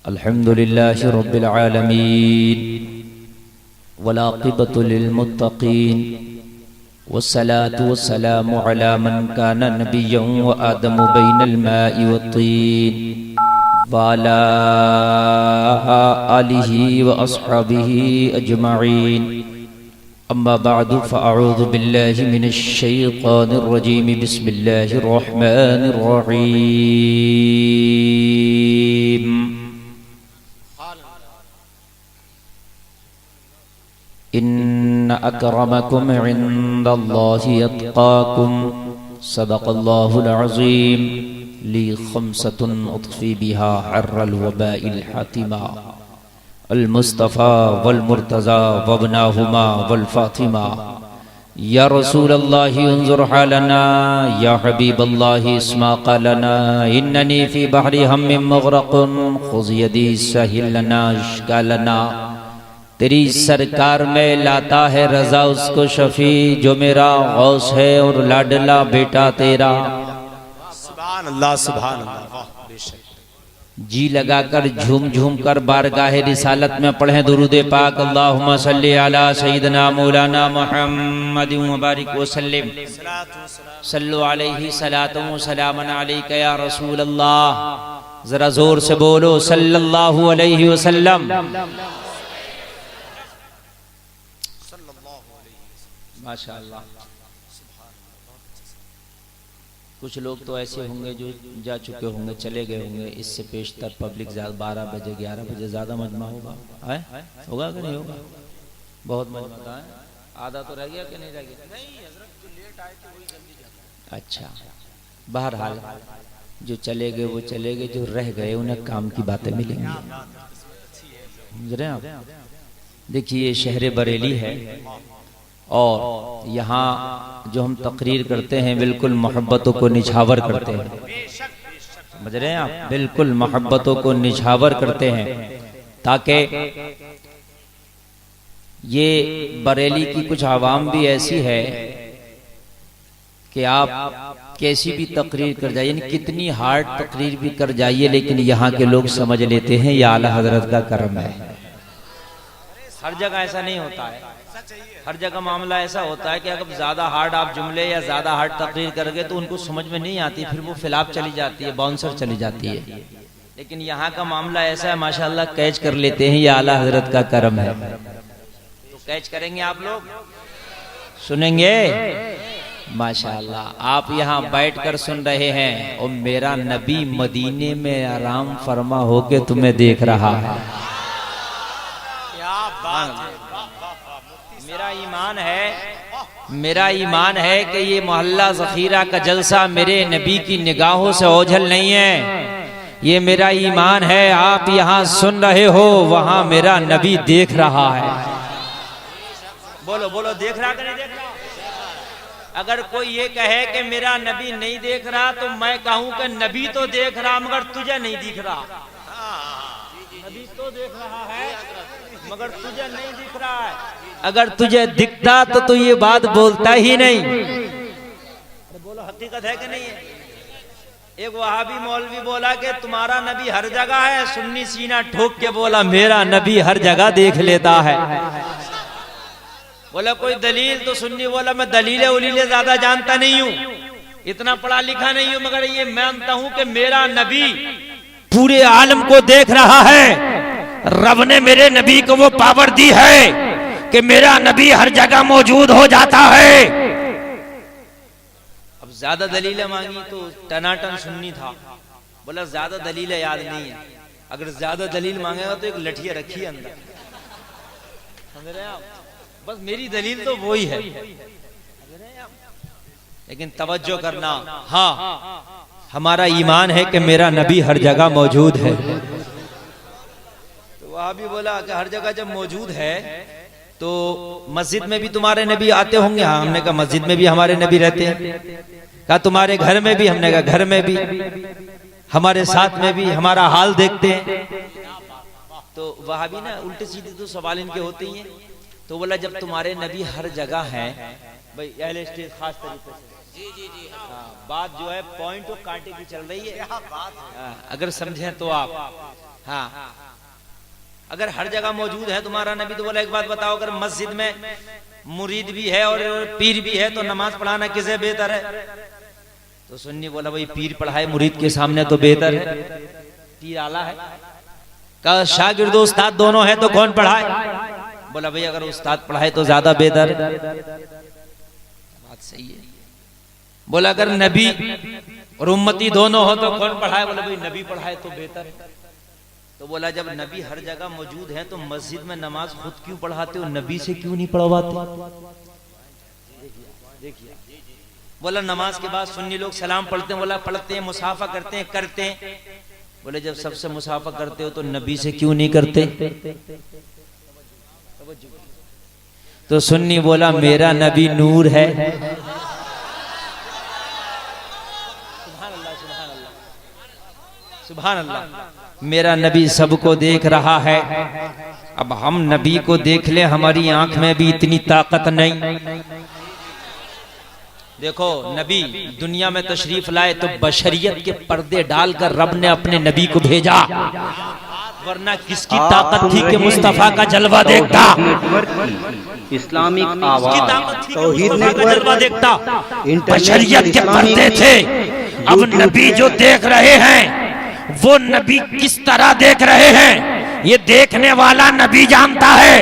अल्हम्दुलिल्लाहि रब्बिल आलमीन वलाक़िबतु लिलमुत्तक़ीन वस्सलातु वस्सलामु अला मन काना नबिय्यन व आदमु बैनल माइ वत्तीन व अला आलिहि व अस्हाबिहि अजमईन। अम्मा बअदु फ़अऊज़ु बिल्लाहि मिनश शैतानिर रजीम। बिस्मिल्लाहिर रहमानिर रहीम। इन्न अक्रमकुम इंदल्लाहि अत्क़ाकुम। सदक़ल्लाहुल अज़ीम। ली खम्सतुन उत्फ़ी बिहा हर्रल वबाइल हातिमा अल मुस्तफ़ा वल मुर्तज़ा वबनाहुमा वल फ़ातिमा। या रसूलल्लाहि उन्ज़ुर हालना या हबीबल्लाहि इस्मा क़ालना इन्ननी फ़ी बहरि हम्मिन मुग़रक़ुन ख़ुज़ यदी सहिल लना इश्कालना। तेरी सरकार में लाता है रज़ा उसको शफ़ी जो मेरा गौस है और लाडला बेटा तेरा। सुभान अल्लाह सुभान अल्लाह। जी लगाकर झूम झूम कर बारगाहे रिसालत में पढ़ें दुरूद पाक। अल्लाहुम्मा सल्ली अला सय्यिदना मौलाना मुहम्मदिन व बारिक व सल्लिम। सल्लु अलैहि सलातु व सलामन अलैका या रसूल अल्लाह। जरा जोर से बोलो सल्लल्लाहु अलैहि वसल्लम। माशाअल्लाह। कुछ लोग तो ऐसे होंगे जो जा चुके होंगे, चले गए होंगे। इससे पेशतर पब्लिक 12 बजे 11 बजे ज़्यादा मजमा होगा। होगा कि नहीं होगा? बहुत मजमा है। आधा तो रह गया कि नहीं रह गया? अच्छा, बहरहाल जो चले गए वो चले गए, जो रह गए उन्हें काम की बातें मिलेंगी। समझ रहे हैं आप? देखिए ये शहर बरेली है और यहाँ जो हम तकरीर करते हैं बिल्कुल मोहब्बतों को निछावर करते हैं। समझ रहे हैं आप? बिल्कुल मोहब्बतों को निछावर करते हैं ताकि ये बरेली की कुछ आवाम भी ऐसी है कि आप कैसी भी तकरीर कर जाइए, यानी कितनी हार्ड तकरीर भी कर जाइए, लेकिन यहाँ के लोग समझ लेते हैं ये आला हजरत का करम है। हर जगह ऐसा नहीं होता है। हर जगह मामला ऐसा होता है कि अगर ज्यादा हार्ड आप जुमले या ज्यादा हार्ड तकरीर करोगे तो उनको समझ में नहीं आती, फिर वो फिलाप चली जाती है, बाउंसर चली जाती है। लेकिन यहाँ का मामला ऐसा है माशाल्लाह, कैच कर लेते हैं, ये आला हजरत का करम है। तो कैच करेंगे आप लोग, सुनेंगे माशाल्लाह। आप यहाँ बैठकर सुन रहे हैं और मेरा नबी मदीने में आराम फरमा होके तुम्हें देख रहा है। क्या बात है। मेरा ईमान है कि ये मोहल्ला ज़ख़ीरा का जलसा मेरे नबी की निगाहों से ओझल नहीं है। ये मेरा ईमान है। आप यहाँ सुन रहे हो, वहाँ मेरा नबी देख रहा है। बोलो बोलो, देख रहा कि नहीं देख रहा? अगर कोई ये कहे कि मेरा नबी नहीं देख रहा तो मैं कहूँ कि नबी तो देख रहा मगर तुझे नहीं दिख रहा। नबी तो देख रहा है मगर तुझे नहीं दिख रहा है। अगर तुझे दिखता तो तू ये बात बोलता ही नहीं। बोलो हकीकत है कि नहीं है? एक वहाबी मौलवी बोला कि तुम्हारा नबी हर जगह है, सुन्नी सीना ठोक के बोला मेरा नबी हर जगह देख लेता है। बोला कोई दलील? तो सुन्नी बोला मैं दलीले उलीले ज्यादा जानता नहीं हूँ, इतना पढ़ा लिखा नहीं हूँ, मगर ये मानता हूँ कि मेरा नबी पूरे आलम को देख रहा है। रब ने मेरे नबी को वो पावर दी है कि मेरा नबी हर जगह मौजूद हो जाता है। अब ज्यादा दलीलें मांगी तो टनाटन सुन्नी था। बोला ज्यादा दलीलें याद नहीं है। अगर ज्यादा दलील मांगेगा तो एक लठिया रखी है अंदर। समझ रहे हैं आप? बस मेरी दलील तो वही है। लेकिन तवज्जो करना, हाँ हमारा ईमान है कि मेरा नबी हर जगह मौजूद है। तो वहां भी बोला कि हर जगह जब मौजूद है तो मस्जिद में भी तुम्हारे नबी आते होंगे। हाँ, हमने कहा मस्जिद में भी हमारे नबी रहते हैं। कहा तुम्हारे घर में भी? हमने कहा घर में भी। हमारे साथ में भी हमारा हाल देखते हैं। तो वहां भी ना उल्टे सीधे तो सवाल इनके होते ही हैं। तो बोला जब तुम्हारे नबी हर जगह हैं, भाई अहले स्टेज खास तरीके से बात जो है पॉइंट और कांटे की चल रही है। अगर समझें तो आप, हाँ, अगर हर जगह मौजूद है तुम्हारा नबी तो बोला एक बात बताओ, अगर मस्जिद में मुरीद भी है और पीर भी है तो नमाज पढ़ाना किसे बेहतर है? तो सुन्नी बोला भाई पीर पढ़ाए मुरीद के सामने तो बेहतर है, पीर आला है। कहा शागिर्द उस्ताद दोनों है तो कौन पढ़ाए? बोला भाई अगर उस्ताद पढ़ाए तो ज्यादा बेहतर है। बात सही है। बोला अगर नबी और उम्मती दोनों हो तो कौन पढ़ाए? बोला भाई नबी पढ़ाए तो बेहतर है। तो बोला जब नबी हर जगह मौजूद है तो मस्जिद में नमाज खुद क्यों पढ़ाते हो, नबी से क्यों नहीं पढ़वाते? देखिए, बोला नमाज के बाद सुन्नी लोग सलाम पढ़ते हैं। बोला पढ़ते हैं, मुसाफा करते हैं। बोले जब सबसे मुसाफा करते हो तो नबी से क्यों नहीं करते? तो सुन्नी बोला मेरा नबी नूर है। सुभान अल्लाह, मेरा नबी सबको देख रहा है। अब हम नबी को देख ले, हमारी आंख में भी इतनी ताकत नहीं। देखो नबी दुनिया में तशरीफ लाए तो बशरियत के पर्दे डालकर रब ने अपने नबी को भेजा, वरना किसकी ताकत थी कि मुस्तफा का जलवा देखता? इस्लामिक आवाज तौहीद नेटवर्क जलवा देखता। बशरियत के पर्दे थे। अब नबी जो देख रहे हैं वो नबी किस तरह देख रहे हैं ये देखने वाला नबी जानता है,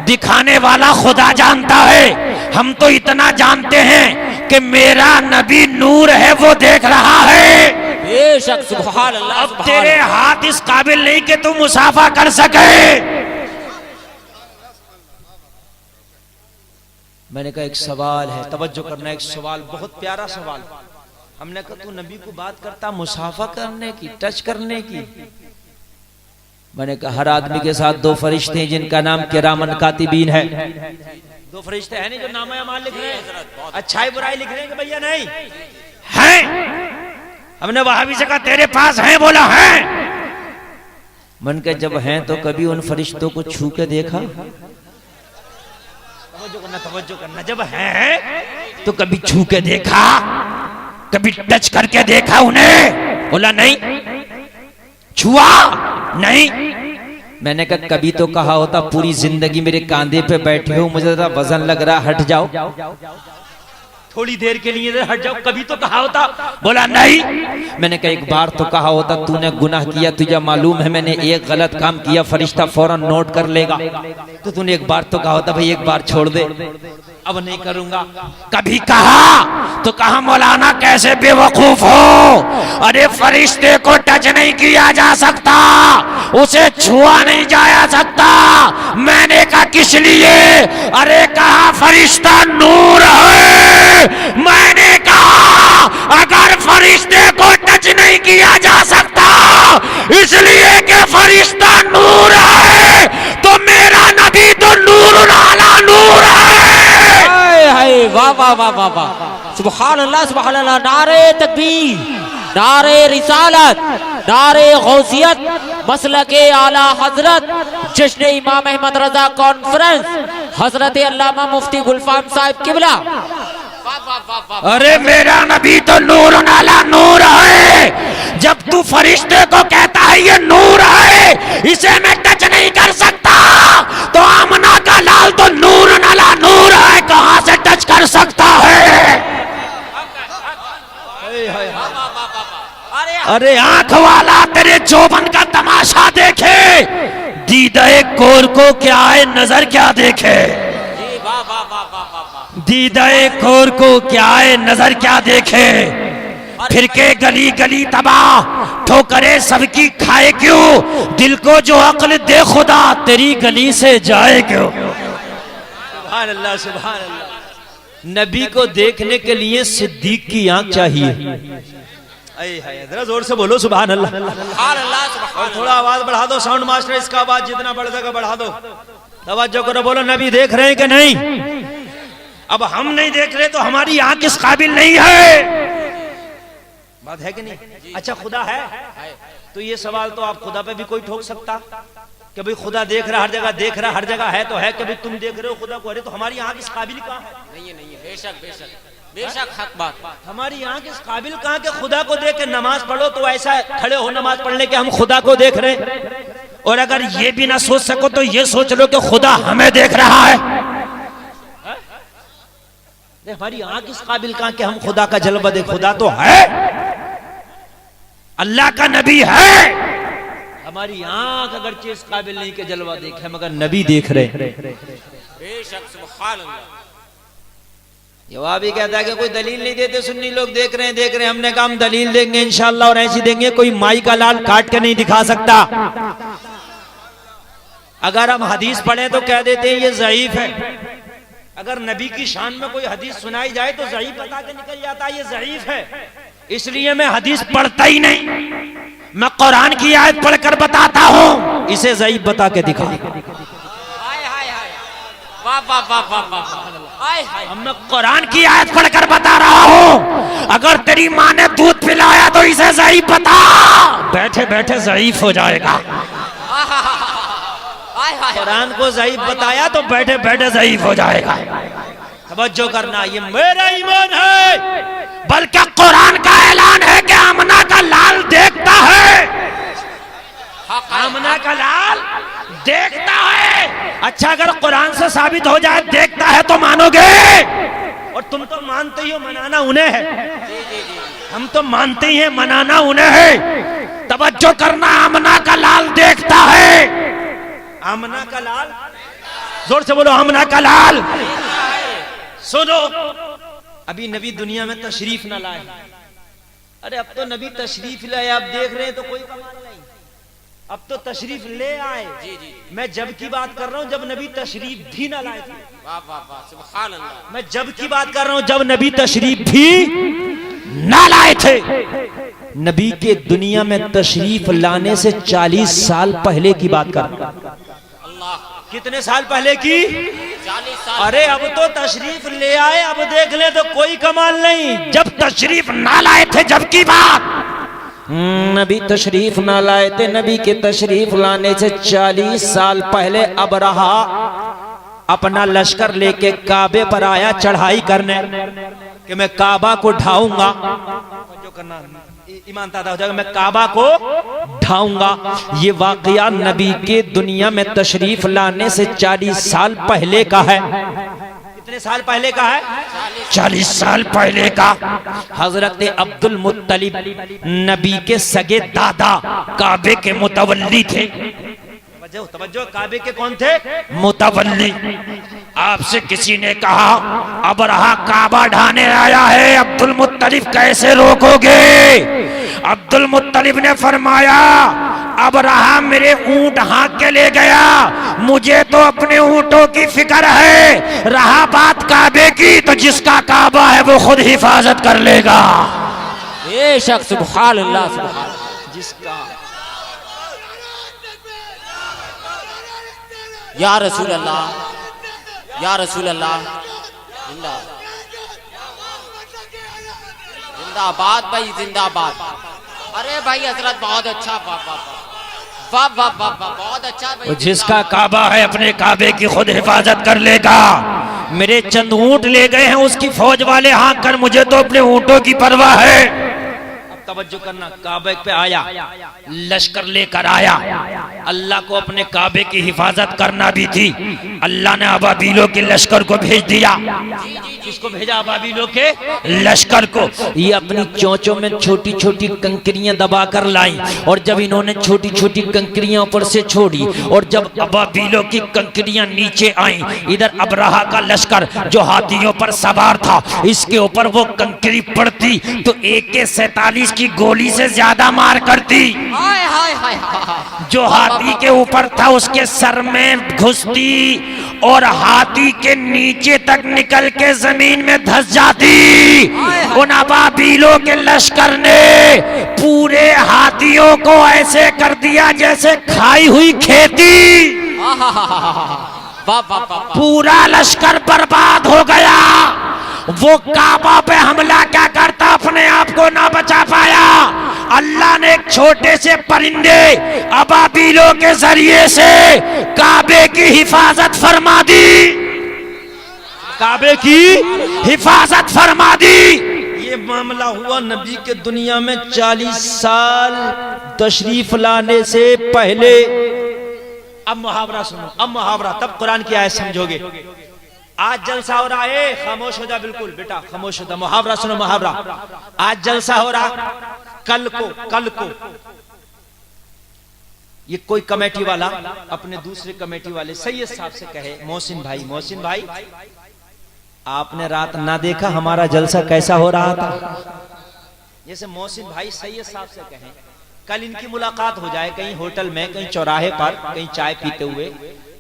दिखाने वाला खुदा जानता है। हम तो इतना जानते हैं कि मेरा नबी नूर है, वो देख रहा है। बेशक सुभान अल्लाह। अब तेरे हाथ इस काबिल नहीं कि तू मुसाफा कर सके। मैंने कहा एक सवाल है, तवज्जो करना, एक सवाल, बहुत प्यारा सवाल। हमने कहा तू नबी को बात करता मुसाफा करने की, टच करने की। मैंने कहा हर आदमी के साथ दो फरिश्ते हैं जिनका नाम किरामन कातिबीन है। दो फरिश्ते हैं नहीं जो नाम अमाल लिख रहे हैं, अच्छाई बुराई लिख रहे हैं कि भैया नहीं हैं? हमने वहां से कहा तेरे पास हैं? बोला हैं। मन के जब हैं तो कभी उन फरिश्तों को छू के देखा? तवज्जो करना, जब हैं तो कभी छू के देखा, कभी टच करके देखा उन्हें? बोला नहीं। छुआ? नहीं। मैंने कहा कभी तो कहा होता पूरी जिंदगी मेरे कांधे पे बैठे हो, मुझे ज़रा वजन लग रहा, हट जाओ, थोड़ी देर के लिए हट जाओ, कभी तो कहा होता? बोला नहीं। मैंने कहा एक बार तो कहा होता, तूने गुनाह किया, तुझे मालूम है मैंने एक गलत काम किया, फरिश्ता फौरन नोट कर लेगा, तो तूने एक बार तो कहा होता भाई एक बार छोड़ दे, अब नहीं करूंगा। कभी कहा तो कहा मौलाना कैसे बेवकूफ हो, अरे फरिश्ते को टच नहीं किया जा सकता, उसे छुआ नहीं जाया सकता। मैंने कहा किस लिए? अरे कहा फरिश्ता नूर है। मैंने कहा अगर फरिश्ते को टच नहीं किया जा सकता इसलिए कि फरिश्ता नूर है, तो मेरा नबी तो नूर आला नूर है। हाय वाह वाह वाह वाह वाह, सुभान अल्लाह सुभान अल्लाह। नारे तकबीर, नारे रिसालत, नारे गौसियत, मसलके आला हजरत, जश्न इमाम अहमद रजा कॉन्फ्रेंस, हजरत अल्लामा मुफ्ती गुलफाम साहिब किबला। अरे मेरा नबी तो नूर नाला नूर है। जब तू फरिश्ते को कहता है ये नूर है, इसे मैं टच नहीं कर सकता, तो आमना का लाल तो नूर नाला नूर है, कहां से टच कर सकता है? अरे आंख वाला तेरे जोबन का तमाशा देखे, दीदाए कोर को क्या है, नजर क्या देखे? दीदाए खोर को क्या है, नजर क्या देखे? फिर के गली गली तबाह, ठोकरे सबकी खाए क्यों? दिल को जो अक्ल दे खुदा, तेरी गली से जाए क्यों? सुभान अल्लाह सुभान अल्लाह। नबी को देखने के लिए सिद्दीक की आंख चाहिए। जरा जोर से बोलो सुभान अल्लाह। और थोड़ा आवाज बढ़ा दो साउंड मास्टर, इसका आवाज जितना बढ़ सके बढ़ा दो। तवज्जो करो, बोलो नबी देख रहे हैं कि नहीं? अब हम नहीं देख रहे तो हमारी आंख इस काबिल नहीं है। बात है कि नहीं? अच्छा खुदा है तो ये सवाल तो आप खुदा पे भी कोई ठोक सकता कि भाई खुदा देख रहा, हर जगह देख रहा, हर जगह है तो है, कभी तुम देख रहे हो खुदा को, अरे तो हमारी आंख इस काबिल कहाँ है? नहीं है, बेशक बेशक। बेशक हक बात। हमारी आंख इस काबिल कहाँ के खुदा को देख के नमाज पढ़ो तो ऐसा खड़े हो नमाज पढ़ने के हम खुदा को देख रहे हैं। और अगर ये भी ना सोच सको तो ये सोच लो कि खुदा हमें देख रहा है। हमारी आंख इस काबिल कहाँ के हम खुदा का जलवा देख। खुदा तो है, अल्लाह का नबी है। हमारी आंख अगर इस काबिल नहीं के जलवा देखे मगर नबी देख रहे। बेशक सुभान अल्लाह। जवाब ही कहता है कि कोई दलील नहीं देते, सुन्नी लोग देख रहे हैं। हमने कहा हम दलील देंगे इंशाअल्लाह और ऐसी देंगे कोई माई का लाल काट के नहीं दिखा सकता। अगर हम हदीस पढ़े तो कह देते हैं ये ज़ईफ है। अगर नबी की शान में कोई हदीस सुनाई जाए तो ज़ईफ बता के निकल जाता है ये ज़ईफ है। इसलिए मैं हदीस पढ़ता ही नहीं, मैं कुरान की आयत पढ़कर बताता हूं, इसे ज़ईफ बता के दिखा। मैं कुरान की आयत पढ़कर बता रहा हूं, अगर तेरी माँ ने दूध पिलाया तो इसे ज़ईफ बता। बैठे बैठे ज़ईफ हो जाएगा। कुरान को ज़ईफ बताया तो बैठे बैठे ज़ईफ हो जाएगा। तवज्जो करना, ये मेरा ईमान है। बल्कि कुरान का ऐलान है कि आमना का लाल देखता है, आमना का लाल देखता है। अच्छा, अगर कुरान से साबित हो जाए देखता है तो मानोगे? और तुम तो मानते ही हो, मनाना उन्हें है। हम तो मानते ही हैं, मनाना उन्हें है। तवज्जो करना, आमना का लाल देखता है। आमना का लाल, जोर से बोलो, आमना का लाल। सुनो, अभी नबी दुनिया में तशरीफ न लाए। अरे अब तो नबी तशरीफ लाए, आप देख रहे हैं तो कोई कमाल नहीं। अब तो तशरीफ ले आए। मैं जब की बात कर रहा हूँ जब नबी तशरीफ भी ना लाए थे। सुभान अल्लाह। मैं जब की बात कर रहा हूँ जब नबी तशरीफ भी ना लाए थे। नबी के दुनिया में तशरीफ लाने से 40 साल पहले की बात कर रहा हूँ। कितने साल पहले की? 40 साल। अरे अब तो तशरीफ ले आए, अब देख ले तो कोई कमाल नहीं। जब तशरीफ ना लाए थे जब की बात, नबी तशरीफ ना लाए थे। नबी के तशरीफ लाने से 40 साल पहले अबरहा अपना लश्कर लेके काबे पर आया चढ़ाई करने कि मैं काबा को ढाऊंगा। जो करना ईमान ताज़ा हो जाएगा, मैं काबा को ढाऊंगा। ये वाकया नबी के दुनिया में तशरीफ लाने से 40 साल पहले का है। कितने साल पहले का है? 40 साल पहले का। हजरत अब्दुल मुत्तलिब नबी के सगे दादा काबे के मुतवल्ली थे। तवज्जो, काबे के कौन थे? मुतवल्ली। आपसे किसी ने कहा अबरहा काबा ढाने आया है, अब्दुल मुत्तलिब कैसे रोकोगे? अब्दुल मुत्तलिब ने फरमाया अबरहा मेरे ऊंट हाँक के ले गया, मुझे तो अपने ऊंटों की फिक्र है। रहा बात काबे की तो जिसका काबा है वो खुद हिफाजत कर लेगा। बेशक सुभान अल्लाह। सुभान जिसका या रसूल अल्लाह, या रसूल अल्लाह। जिंदाबाद भाई, जिंदाबाद। अरे भाई हजरत बहुत अच्छा, वाह वाह वाह वाह वाह वाह, बहुत अच्छा भाई। जिसका काबा है अपने काबे की खुद हिफाजत कर लेगा। मेरे चंद ऊंट ले गए हैं उसकी फौज वाले हाँक कर, मुझे तो अपने ऊंटों की परवाह है। तवज्जो करना, काबे पे आया, लश्कर लेकर आया। अल्लाह को अपने काबे की हिफाजत करना भी थी। अल्लाह ने अबाबीलों के लश्कर को भेज दिया। किसको भेजा? अबाबीलों के लश्कर को। ये अपनी चोंचों में छोटी छोटी कंकरियां दबाकर लाई, और जब इन्होंने छोटी छोटी कंकरियां ऊपर से छोड़ी और जब अबाबीलों की कंकरियां नीचे आई, इधर अबरहा का लश्कर जो हाथियों पर सवार था, इसके ऊपर वो कंकरी पड़ती तो AK-47 की गोली से ज्यादा मार करती। हाय हाय हाय। जो हाथी के ऊपर था उसके सर में घुसती और हाथी के नीचे तक निकल के जमीन में धंस जाती। उन अबाबीलों के लश्कर ने पूरे हाथियों को ऐसे कर दिया जैसे खाई हुई खेती। पूरा लश्कर बर्बाद हो गया। वो काबा पे हमला क्या करता, अपने आप को ना बचा पाया। अल्लाह ने एक छोटे से परिंदे अबाबीलों के जरिए से काबे की हिफाजत फरमा दी। काबे की हिफाजत फरमा दी। ये मामला हुआ नबी के दुनिया में 40 साल तशरीफ लाने से पहले। अब मुहावरा सुनो, अब मुहावरा, तब कुरान की आयत समझोगे। आज जलसा हो रहा है, खामोश हो जा, बिल्कुल बेटा खामोश हो जा। मुहावरा सुनो, मुहावरा। आज जलसा हो रहा, कल को ये कोई कमेटी वाला अपने दूसरे कमेटी वाले सैयद साहब से कहे, मोहसिन भाई आपने रात ना देखा हमारा जलसा कैसा हो रहा था। जैसे मोहसिन भाई सैयद साहब से कहें, कल इनकी मुलाकात हो जाए कहीं होटल में, कहीं चौराहे पर, कहीं चाय पीते हुए,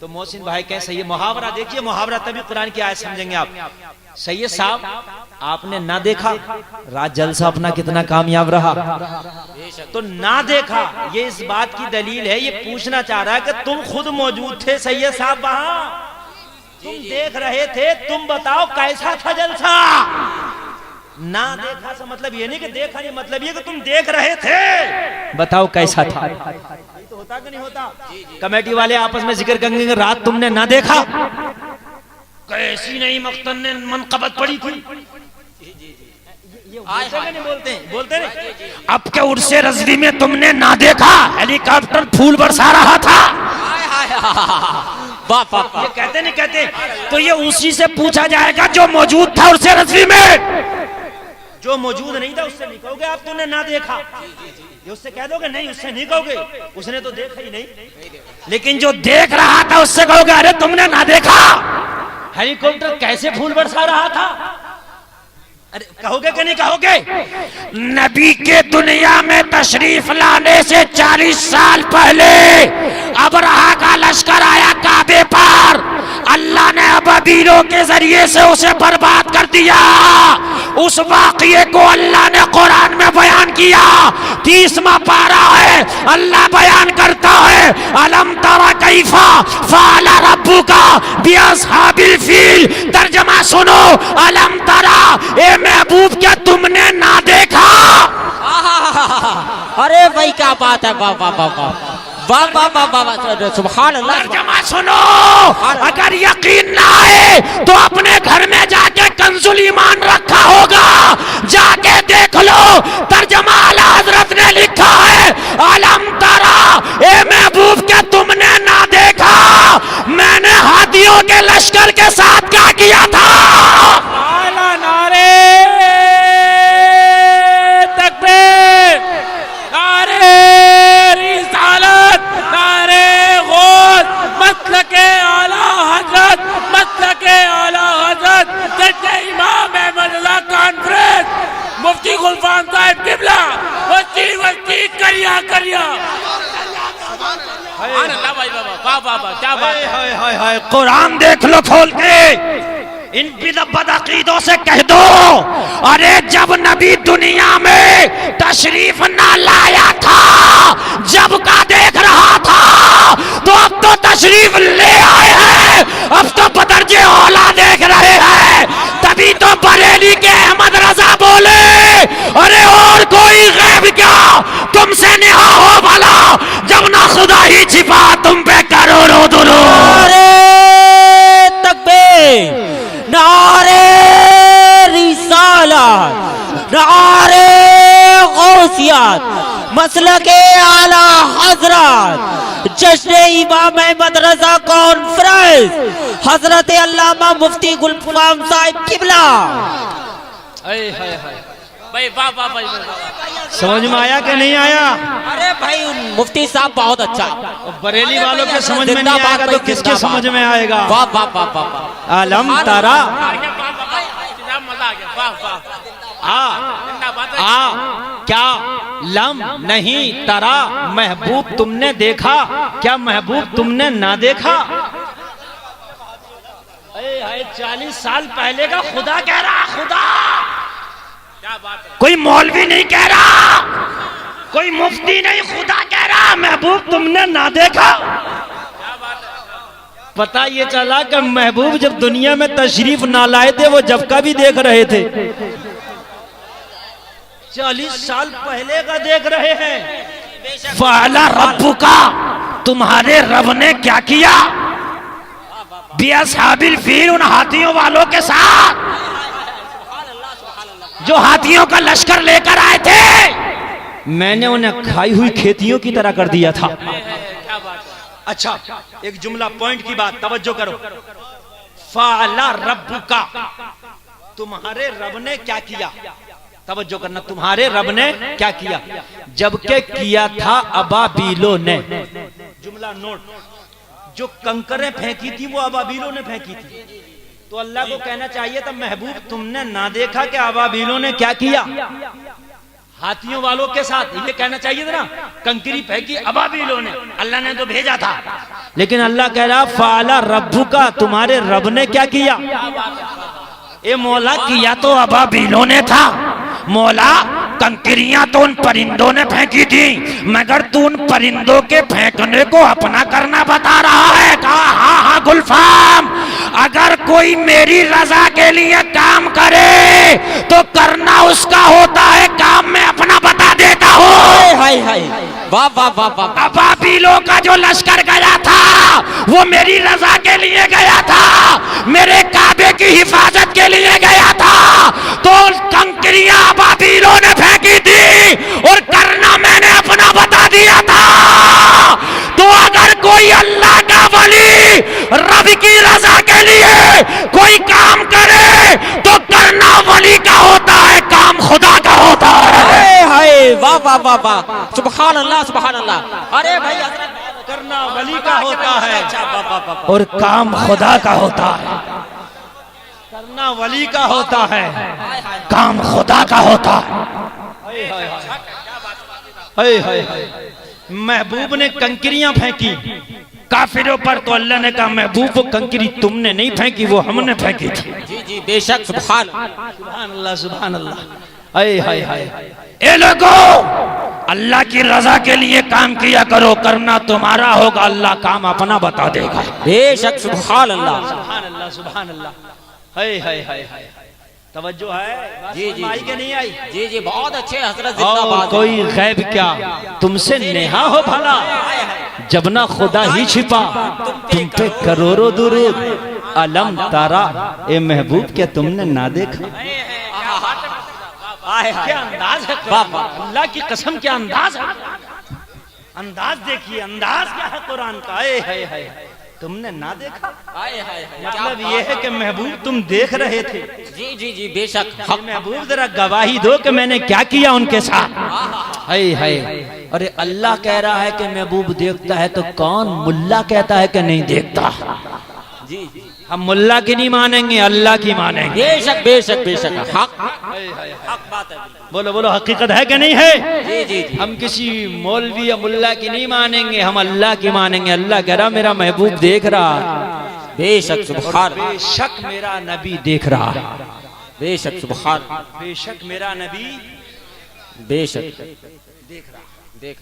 तो मोहसिन भाई कहें, सैयद, मुहावरा देखिए, मुहावरा तभी कुरान की आयत समझेंगे आप। सैयद साहब आपने ना देखा रात जलसा अपना कितना कामयाब रहा। तो ना देखा ये इस बात की दलील है, ये पूछना चाह रहा है कि तुम खुद मौजूद थे सैयद साहब वहां, तुम देख रहे थे, तुम बताओ कैसा था जलसा। ना देखा से मतलब ये नहीं कि देखा नहीं, मतलब ये कि तुम देख रहे थे, बताओ कैसा था। तो होता कि नहीं होता? कमेटी वाले आपस में जिक्र करेंगे, रात तुमने ना देखा कैसी नहीं मख्तन ने मनकबत पड़ी थी। बोलते नहीं। अब के उर्से रजवी में तुमने ना देखा हेलीकॉप्टर फूल बरसा रहा था। ये कहते नहीं कहते? तो ये उसी से पूछा जाएगा जो मौजूद था उर्से रजवी में। जो मौजूद नहीं था उससे नहीं कहोगे आप तुमने ना देखा, ये उससे कह दोगे नहीं, उससे नहीं कहोगे, उसने तो देखा ही नहीं। लेकिन जो देख रहा था उससे कहोगे अरे तुमने ना देखा हेलीकॉप्टर कैसे फूल बरसा रहा था। अरे कहोगे कि नहीं कहोगे? नबी के दुनिया में तशरीफ लाने से 40 साल पहले अबरहा का लश्कर आया काबे पर, अल्लाह ने अबाबीलों के जरिए से उसे बर्बाद कर दिया। उस वाक़ये को अल्लाह ने कुरान में बयान किया। 30वां पारा है, अल्लाह बयान करता है, अलम तरा कैफा फ़अला रब्बुका बिअस्हाबिल फील। तर्जमा सुनो, अलम तरा, ए महबूब क्या तुमने ना देखा? अरे भाई क्या बात है, वाह वाह वाह वाह वाह वाह वाह वाह, सुभान अल्लाह। तर्जमा सुनो, अगर यकीन ना आए तो अपने घर में जाके कंजुल ईमान रखा होगा, जाके देख लो। तर्जमा आला हजरत ने लिखा है, अलम तरा, ए महबूब क्या तुमने ना देखा मैंने हाथियों के लश्कर के साथ क्या किया था। नारे तकबीर, नारे रिसालत, नारे गौस, मसलके आला हजरत, मसलके आला हजरत, जज्जे इमाम अहमद रज़ा कॉन्फ्रेंस, मुफ्ती गुलफाम साहिब किबला, वस्ती करिया कुरान देख लो खोल के, इन बदअकीदों से कह दो, अरे जब नबी दुनिया में तशरीफ ना लाया था, जब का देख रहा था, तो अब तो तशरीफ ले आए हैं, अब तो बदरजे औला देख रहे हैं। तभी तो बरेली के अहमद रजा बोले, अरे और कोई गैब क्या तुमसे निहा हो भला, जब ना खुदा ही छिपा तुम पे करोड़ों दुरूद। नारे तकबीर, नारे रिसालत, नारे गौसियत, मसलके आला हजरत, जश्न इमाम अहमद रज़ा कॉन्फ्रेंस, हजरत अल्लामा मुफ्ती गुलफाम साहिब किबला। भाई वाह वाह भाई, समझ में आया कि नहीं आया? अरे भाई मुफ्ती साहब बहुत अच्छा। बरेली वालों के समझ में नहीं आएगा तो किसके समझ में आएगा? वाह वाह वाह वाह, अलम तरा, क्या लम नहीं तरा, महबूब तुमने देखा क्या, महबूब तुमने ना देखा। 40 साल पहले का खुदा कह रहा, खुदा, कोई मौलवी नहीं कह रहा, कोई मुफ्ती नहीं, खुदा कह रहा महबूब तुमने ना देखा। पता ये चला कि महबूब जब दुनिया में तशरीफ ना लाए थे वो जब का भी देख रहे थे, 40 साल पहले का देख रहे हैं। फ़अला रब्बुका, तुम्हारे रब ने क्या किया। बिअस्हाबिल फील, उन हाथियों वालों के साथ जो हाथियों का लश्कर लेकर आए थे, मैंने उन्हें खाई हुई खेतियों की तरह कर दिया था। अच्छा, एक जुमला पॉइंट की बात तवज्जो करो। फाला रब्बुका, तुम्हारे रब ने क्या किया? तवज्जो करना, तुम्हारे रब ने क्या किया? जबकि किया था अबाबीलों ने। जुमला नोट, जो कंकरें फेंकी थी वो अबाबीलों ने फेंकी थी। तो अल्लाह को कहना चाहिए था, महबूब तुमने ना देखा कि अबाबीलों ने क्या किया हाथियों वालों के साथ? ये कहना चाहिए था ना, कंकरी फेंकी अबाबीलों ने, अल्लाह ने तो भेजा था। लेकिन अल्लाह कह रहा फाला रब्बुका, तुम्हारे रब ने क्या किया? ए मौला, किया तो अबाबीलों ने था। मौला, कंकरियां तो उन परिंदों ने फेंकी थी, मगर तू उन परिंदों के फेंकने को अपना करना बता रहा है। कहा हाँ हाँ गुलफाम, अगर कोई मेरी रजा के लिए काम करे तो करना उसका होता है, काम में अपना बता देता हूँ। हाय हाय, वाह वाह वाह वाह। अबाबीलों का जो लश्कर गया था वो मेरी रजा के लिए गया था, मेरे काबे की हिफाजत के लिए गया था। तो कंकरियां अबाबीलों ने फेंकी थी और करना मैंने अपना बता दिया था। तो अगर कोई अल्लाह का वली रब की रजा के लिए कोई काम करे तो करना वली का होता है, काम खुदा का होता है। हाय वाह वाह वाह वाह, सुभान अल्लाह सुभान अल्लाह। अरे भाई करना वली का होता है और काम खुदा का होता है। करना वली का होता है, काम खुदा का होता है। महबूब ने कंकरियां फेंकी काफिरों पर, तो अल्लाह ने कहा महबूब कंकरी तुमने नहीं फेंकी, वो हमने फेंकी थी। जी जी बेशक, सुभान अल्लाह सुभान अल्लाह। हाय हाय, ए लोगों, अल्लाह की रजा के लिए काम किया करो, करना तुम्हारा होगा, अल्लाह काम अपना बता देगा। बेशक, सुभान अल्लाह सुभान अल्लाह सुभान अल्लाह। हाय हाय हाय हाय, तवज्जो है? जी जी आई के नहीं आई? जी जी बहुत अच्छे हजरत, और जिंदाबाद। कोई गैब क्या तुमसे नेहा हो भला, जब ना खुदा ही छिपा तुम पे करोड़ों दुरूद। अलम तारा, ए महबूब क्या तुमने ना देखा? क्या अंदाज है, अल्लाह की कसम क्या अंदाज है। अंदाज देखिए, अंदाज क्या है कुरान का। है तुमने ना देखा, मतलब ये है कि महबूब तुम देख रहे थे। जी जी जी बेशक, महबूब जरा गवाही दो कि मैंने क्या किया उनके साथ। है अरे अल्लाह कह रहा है कि महबूब देखता है, तो कौन मुल्ला कहता है कि नहीं देखता? जी हम मुल्ला की नहीं मानेंगे, अल्लाह की मानेंगे। बेशक बेशक बेशक, हक बात है। बोलो बोलो, हकीकत है कि नहीं है? जी जी जी, हम किसी मौलवी या मुल्ला की नहीं मानेंगे, हम अल्लाह की मानेंगे। अल्लाह कह रहा मेरा महबूब देख रहा है। बेशक सुभान, बेशक मेरा नबी देख रहा है। बेशक सुभान, बेशक मेरा नबी बेशक देख रहा। देख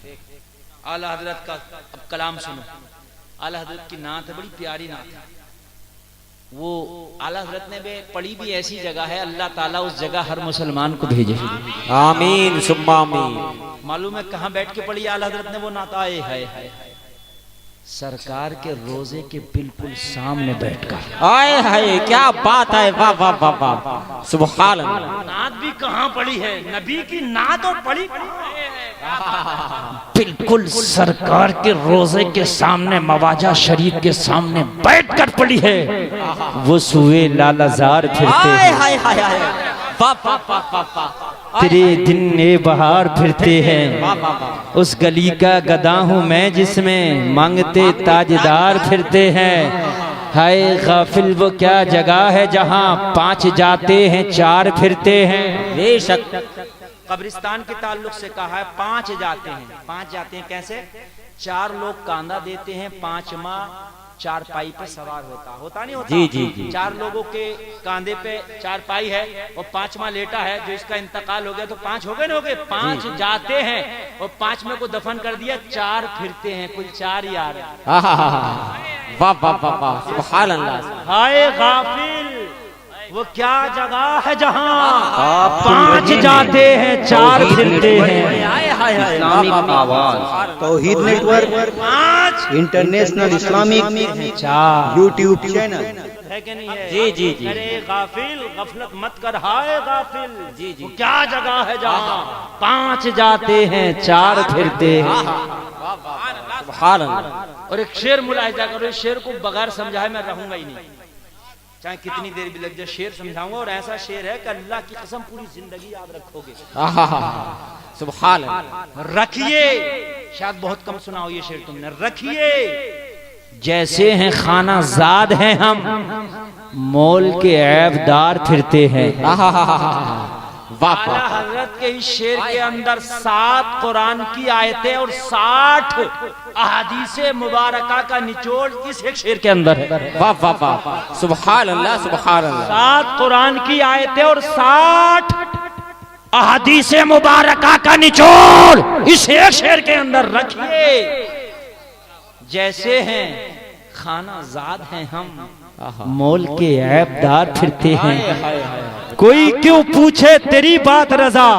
आला हजरत का अब कलाम सुनो। आला हजरत की नात है, बड़ी प्यारी नात है। वो आला हजरत ने भी पढ़ी भी ऐसी जगह है, अल्लाह ताला उस जगह हर मुसलमान को भेजे। आमीन सुम्मा आमीन। मालूम है कहाँ बैठ के पढ़ी आला हजरत ने वो नात? आए है सरकार के रोजे के बिल्कुल सामने बैठकर। आए हाय क्या बात है, वाह वाह वाह वाह, सुभान अल्लाह। नात भी कहाँ पढ़ी है, नबी की नात और पढ़ी बिल्कुल सरकार के रोजे के सामने, मवाजा शरीफ के सामने बैठकर पढ़ी है। वो सुए लालाजार फिरते हैं, तेरे दिन ए बहार फिरते हैं। उस गली का गदा हूँ मैं जिसमें मांगते ताजदार फिरते हैं। हाय गाफिल वो क्या जगह है जहाँ 5 जाते हैं 4 फिरते हैं। बेशक कब्रिस्तान के ताल्लुक से कहा है 5 जाते हैं। 5 जाते हैं कैसे? 4 लोग कांदा देते हैं, 5वां चारपाई पे सवार होता नहीं होता? जी जी जी। 4 लोगों के कांधे पे चारपाई है और 5वां लेटा है, जो इसका इंतकाल हो गया तो 5 हो गए ना, हो गए 5 जाते हैं और 5वें को दफन कर दिया, 4 फिरते हैं, कुल 4 यार। वाह वाह वाह वाह, सुभान अल्लाह। हाय गाफिल वो क्या जगह है जहाँ 5 जाते हैं 4 फिरते हैं। इस्लामिक आवाज तौहीद नेटवर्क 5 इंटरनेशनल इस्लामिक चार यूट्यूब चैनल है कि नहीं है? जी जी जी अरे गाफिल, गफलत मत कर, हाय गाफिल। जी जी वो क्या जगह है जहाँ 5 जाते हैं 4 फिरते हैं। सुभान अल्लाह। और एक शेर मुलाहिजा करो, इस शेर को बगैर समझाए मैं रहूंगा ही नहीं, चाहे कितनी देर भी लग जाए। शेर समझाऊंगा और ऐसा शेर है कि अल्लाह की कसम पूरी जिंदगी याद रखोगे। सुभान अल्लाह। रखिए, शायद बहुत कम सुना हो ये शेर तुमने। रखिए जैसे हैं खाना जाद हैं हम, मोल के ऐबदार फिरते हैं। वाह आला वाह। हजरत के इस शेर के अंदर 7 कुरान की आयतें और 60 अहादीसे मुबारका का निचोड़ इस एक शेर के अंदर है। वाह वाह वाह। सुभान अल्लाह सुभान अल्लाह। 7 कुरान की आयतें और 60 अहादीसे मुबारका का निचोड़ इस एक शेर के अंदर रखिए। जैसे हैं खाना जाद हैं हम, मोल के ऐबदार फिरते हैं। कोई क्यों पूछे तेरी बात रजा,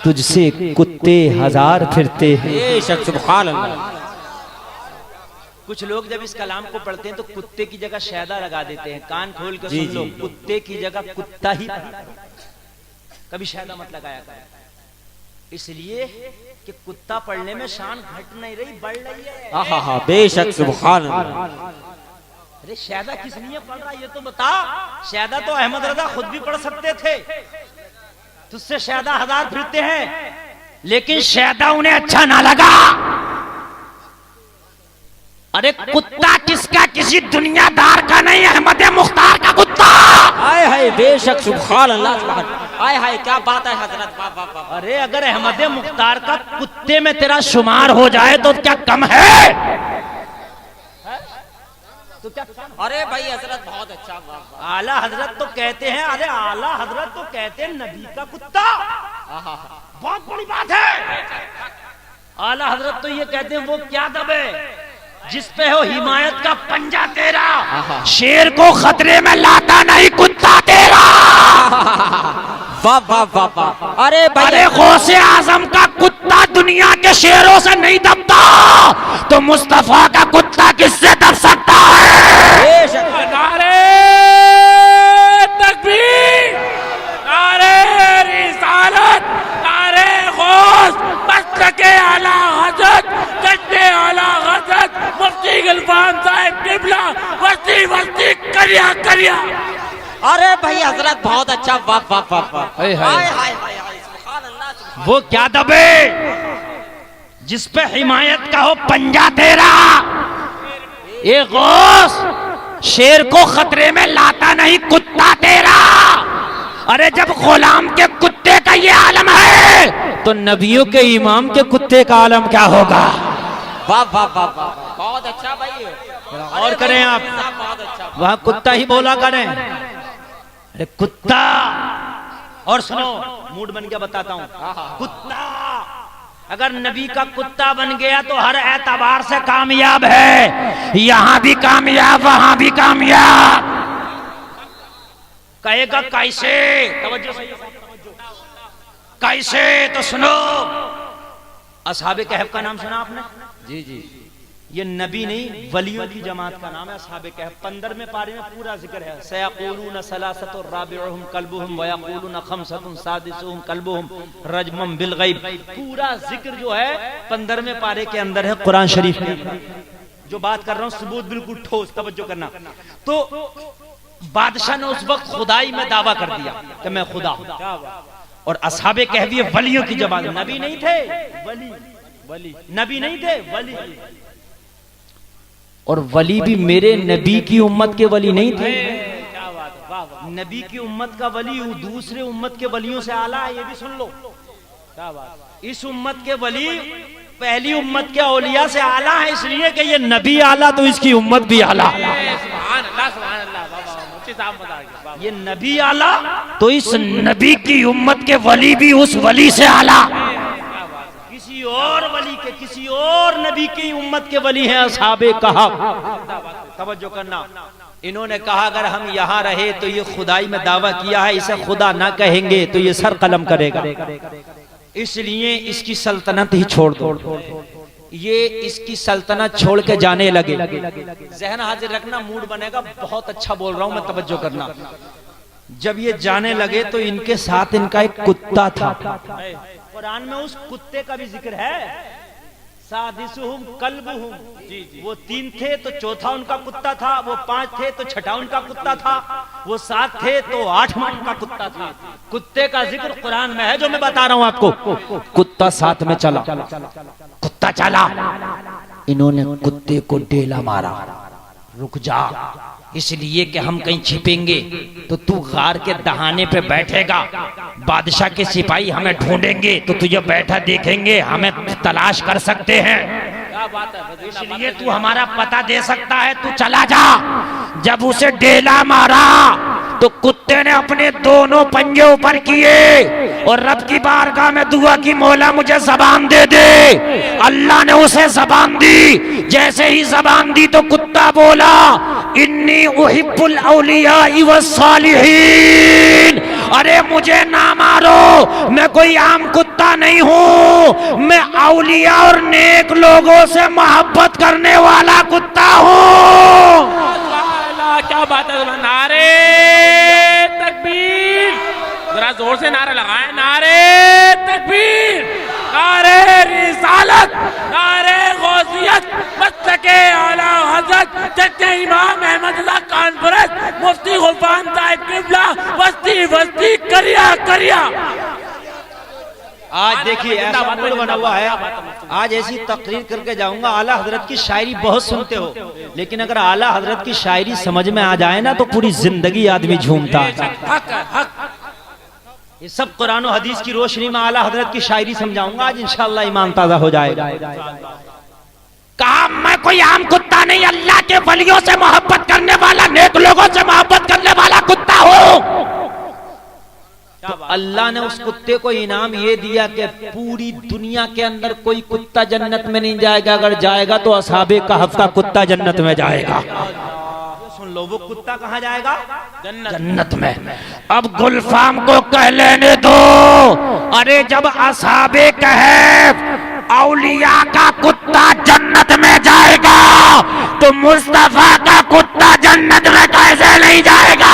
तुझसे कुत्ते हजार फिरते हैं। बेशक सुभान अल्लाह। कुछ लोग जब इस कलाम को पढ़ते हैं तो कुत्ते की जगह शैदा लगा देते हैं। कान खोल के जी, सुन लो, जी। कुत्ते की जगह कुत्ता ही, कभी शैदा मत लगाया करें। इसलिए कि कुत्ता पढ़ने में शान घट नहीं रही, बढ़ रही है। बेशक सुभान अल्लाह। अरे शैदा किस लिए पढ़ रहा है ये तो बता। शैदा तो अहमद रजा खुद भी पढ़ सकते थे, तुझसे शैदा हजार फिरते हैं, लेकिन शैदा उन्हें अच्छा ना लगा। अरे कुत्ता किसका, किसी दुनियादार का नहीं, अहमद मुख्तार का कुत्ता। हाय हाय बेशक सुभान अल्लाह सुभान। हाय हाय क्या बात है हजरत। वाह वाह वाह। अरे अगर अहमद मुख्तार का कुत्ते में तेरा शुमार हो जाए तो क्या कम है? तो क्या कम? अरे भाई हजरत बहुत अच्छा। वाह वाह। आला हजरत तो कहते हैं, अरे आला हजरत तो कहते हैं नबी का कुत्ता, बहुत बड़ी बात है। आला हजरत तो ये कहते हैं वो क्या दबे जिस पे हो हिमायत का पंजा तेरा, शेर को खतरे में लाता नहीं कुत्ता तेरा। वाह वाह वाह वाह। अरे भाई अरे गौसे आजम का कुत्ता दुनिया के शेरों से नहीं दबता, तो मुस्तफा का कुत्ता किससे दब सकता है? बेशक। नारे तकबीर, नारे रिसालत, नारे गौस, मस्तके आला हजरत, जश्ने आला हजरत, मुफ्ती गुलफाम साहिब किबला, वस्ती वस्ती करिया करिया। अरे भाई हजरत बहुत अच्छा। वाह वाह वाह वाह। हाय हाय। हाय हाय हाय हाय। सुभान अल्लाह सुभान। वो क्या दबे जिस पे हिमायत का हो पंजा तेरा। ये गौस शेर को खतरे में लाता नहीं कुत्ता तेरा। अरे जब गुलाम के कुत्ते का ये आलम है तो नबियों के इमाम के कुत्ते का आलम क्या होगा? वाह वाह वाह वाह। बहुत अच्छा भाई। और करें आप, बहुत अच्छा। वहां कुत्ता ही बोला करें। अरे कुत्ता, और सुनो मूड बन गया बताता हूं। कुत्ता अगर नबी का कुत्ता बन गया तो हर एतबार से कामयाब है, यहां भी कामयाब वहां भी कामयाब। कहेगा कैसे? तवज्जो से, कैसे? तो सुनो, असहाबे कहफ का नाम सुना आपने? जी जी। ये नबी नहीं वलियों की जमात का नाम है असहाबे कहफ। 15वें पारे में पूरा जिक्र है। सयक़ूलून सलासतुर राबिउहुम कल्बुहुम व यक़ूलून खम्सतुन सादिसुहुम कल्बुहुम रजमम बिल गैब। पूरा जिक्र जो है 15वें पारे के अंदर है कुरान शरीफ में। जो बात कर रहा हूँ सबूत बिल्कुल ठोस, तवज्जो करना। तो बादशाह ने उस वक्त खुदाई में दावा कर दिया कि मैं खुदा हूं। और असहाबे कहफ ये वलियों की जमात, नबी नहीं थे, वली, नबी नहीं थे, वली। और वली भी मेरे नबी की उम्मत के वली नहीं थे। क्या बात है, वाह वाह। नबी की उम्मत का वली दूसरे उम्मत के वलियों से आला है, ये भी सुन लो। क्या बात। इस उम्मत के वली पहली उम्मत के औलिया से आला है, इसलिए कि ये नबी आला तो इसकी उम्मत भी आला। ये नबी आला तो इस नबी की उम्मत के वली भी उस वली से आला। किसी और वली के, किसी और नबी की उम्मत के वली हैं असहाबे कहफ। तवज्जो करना, इन्होंने कहा अगर हम यहाँ रहे तो ये खुदाई में दावा किया है, इसे खुदा ना कहेंगे तो ये सर कलम करेगा, इसलिए इसकी सल्तनत ही छोड़ दो। ये इसकी सल्तनत छोड़ के जाने लगे। जहन हाजिर रखना, मूड बनेगा, बहुत अच्छा बोल रहा हूं मैं, तवज्जो करना। जब ये जाने लगे तो इनके साथ इनका एक कुत्ता था। कुरान में उस कुत्ते का भी जिक्र है, सादिसुहुम कल्बुहुम। वो 3 थे तो चौथा उनका कुत्ता था, वो 5 थे तो छठा उनका कुत्ता था, वो 7 थे तो 8वां उनका कुत्ता था। कुत्ते का जिक्र कुरान में है जो मैं बता रहा हूं आपको। कुत्ता साथ में चला, कुत्ता चला, इन्होंने कुत्ते को डेला मारा, रुक जा, इसलिए कि हम कहीं छिपेंगे तो तू गार के दहाने पे बैठेगा, बादशाह के सिपाही हमें ढूंढेंगे तो तुझे बैठा देखेंगे, हमें तलाश कर सकते हैं, इसलिए तू हमारा पता दे सकता है, तू चला जा। जब उसे डेला मारा तो कुत्ते ने अपने दोनों पंजे ऊपर किए और रब की बारगाह में दुआ की, मौला मुझे जबान दे दे। अल्लाह ने उसे जबान दी। जैसे ही जबान दी तो कुत्ता बोला, इन्नी उहिब्बुल औलिया वस्सालिहीन। अरे मुझे ना मारो, मैं कोई आम कुत्ता नहीं हूँ, मैं औलिया और नेक लोगों से मोहब्बत करने वाला कुत्ता हूँ। क्या बात है, नारे तकबीर, जरा जोर से नारे लगाएं, नारे तकबीर, नारे रिसालत, नारे गौसियत, मस्तके आला हज़रत जद्दे इमाम अहमद रज़ा कानपुरस मुफ्ती गुलफाम साहिब किबला बस्ती बस्ती करिया करिया। आज देखिए ऐसा मूड बना हुआ है, आज ऐसी तकरीर करके जाऊंगा। आला हजरत की शायरी बहुत सुनते हो, लेकिन अगर आला हजरत की शायरी समझ में आ जाए ना तो पूरी जिंदगी आदमी झूमता है। ये सब कुरान और हदीस की रोशनी में आला हजरत की शायरी समझाऊंगा आज, इंशाअल्लाह ईमान ताजा हो जाएगा। कहा मैं कोई आम कुत्ता नहीं, अल्लाह के वलियों से मोहब्बत करने वाला, नेक लोगों से मोहब्बत करने वाला कुत्ता हूँ। तो अल्लाह ने उस कुत्ते को इनाम ये दिया कि पूरी दुनिया के अंदर कोई कुत्ता जन्नत में नहीं जाएगा, अगर जाएगा तो असहाबे कहफ का कुत्ता जन्नत में जाएगा। सुन लो, वो कुत्ता कहाँ जाएगा? जन्नत में। अब गुलफाम को कह लेने दो, अरे जब असहाबे कहफ औलिया का कुत्ता जन्नत में जाएगा तो मुस्तफा का कुत्ता जन्नत में कैसे नहीं जाएगा?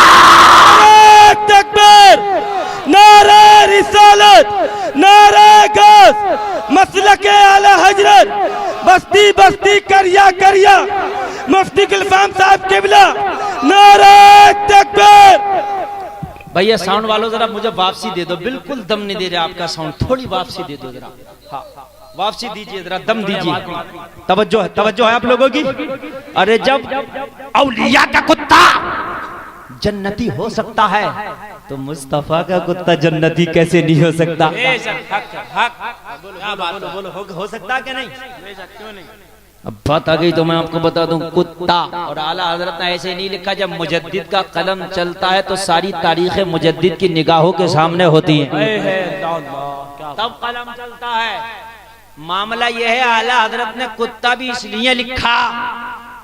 तकबीर, नारे रिसालत, नारे गौस, मसलके आला हजरत, बस्ती बस्ती करिया करिया, मुफ्ती गुलफाम साहब किबला, नारे तकबीर। भैया साउंड वालों जरा मुझे वापसी दे दो, बिल्कुल दम नहीं दे रहा आपका साउंड, थोड़ी वापसी दे दो जरा। हाँ वापसी दीजिए जरा, दम दीजिए, तवज्जो है आप लोगों की। अरे जब औलिया का कुत्ता जन्नती हो सकता है तो मुस्तफा का कुत्ता जन्नती कैसे नहीं हो सकता? बोलो हो सकता क्या नहीं? अब बात आ गई तो मैं आपको बता दूं, कुत्ता और आला हजरत ने ऐसे नहीं लिखा। जब मुजद्दिद का कलम चलता है तो सारी तारीखें मुजद्दिद की निगाहों के सामने होती हैं, तब कलम चलता है। मामला यह है, आला हजरत ने कुत्ता भी इसलिए लिखा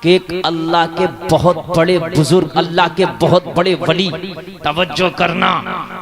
कि एक अल्लाह के बहुत बड़े बुजुर्ग, अल्लाह के बहुत बड़े वली, तवज्जो करना,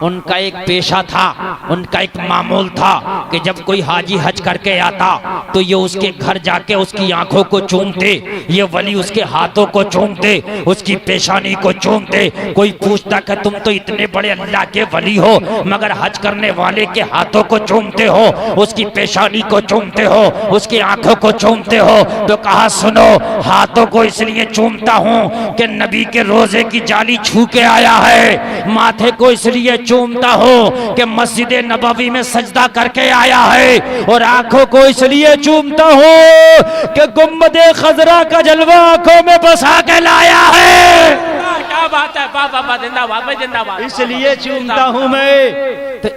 उनका एक पेशा था, उनका एक मामूल था कि जब कोई हाजी हज करके आता तो ये उसके घर जाके उसकी आंखों को चूमते, ये वली उसके हाथों को चूमते, उसकी पेशानी को चूमते। कोई पूछता कि तुम तो इतने बड़े अल्लाह के वली हो मगर हज करने वाले के हाथों को चूमते हो, उसकी पेशानी को चूमते हो, उसकी आंखों को चूमते हो, तो कहा सुनो, हाथों को इसलिए चूमता हूं कि नबी के रोजे की जाली छू के आया है, माथे को इसलिए चूमता हूं कि मस्जिद नबवी में सजदा करके आया है, और आंखों को इसलिए चूमता हूं कि गुम्बदे खजरा का जलवा आंखों में बसा के लाया है। क्या बात है, बाबा जिंदाबाद, जिंदाबाद, इसलिए चूमता हूं मैं। तो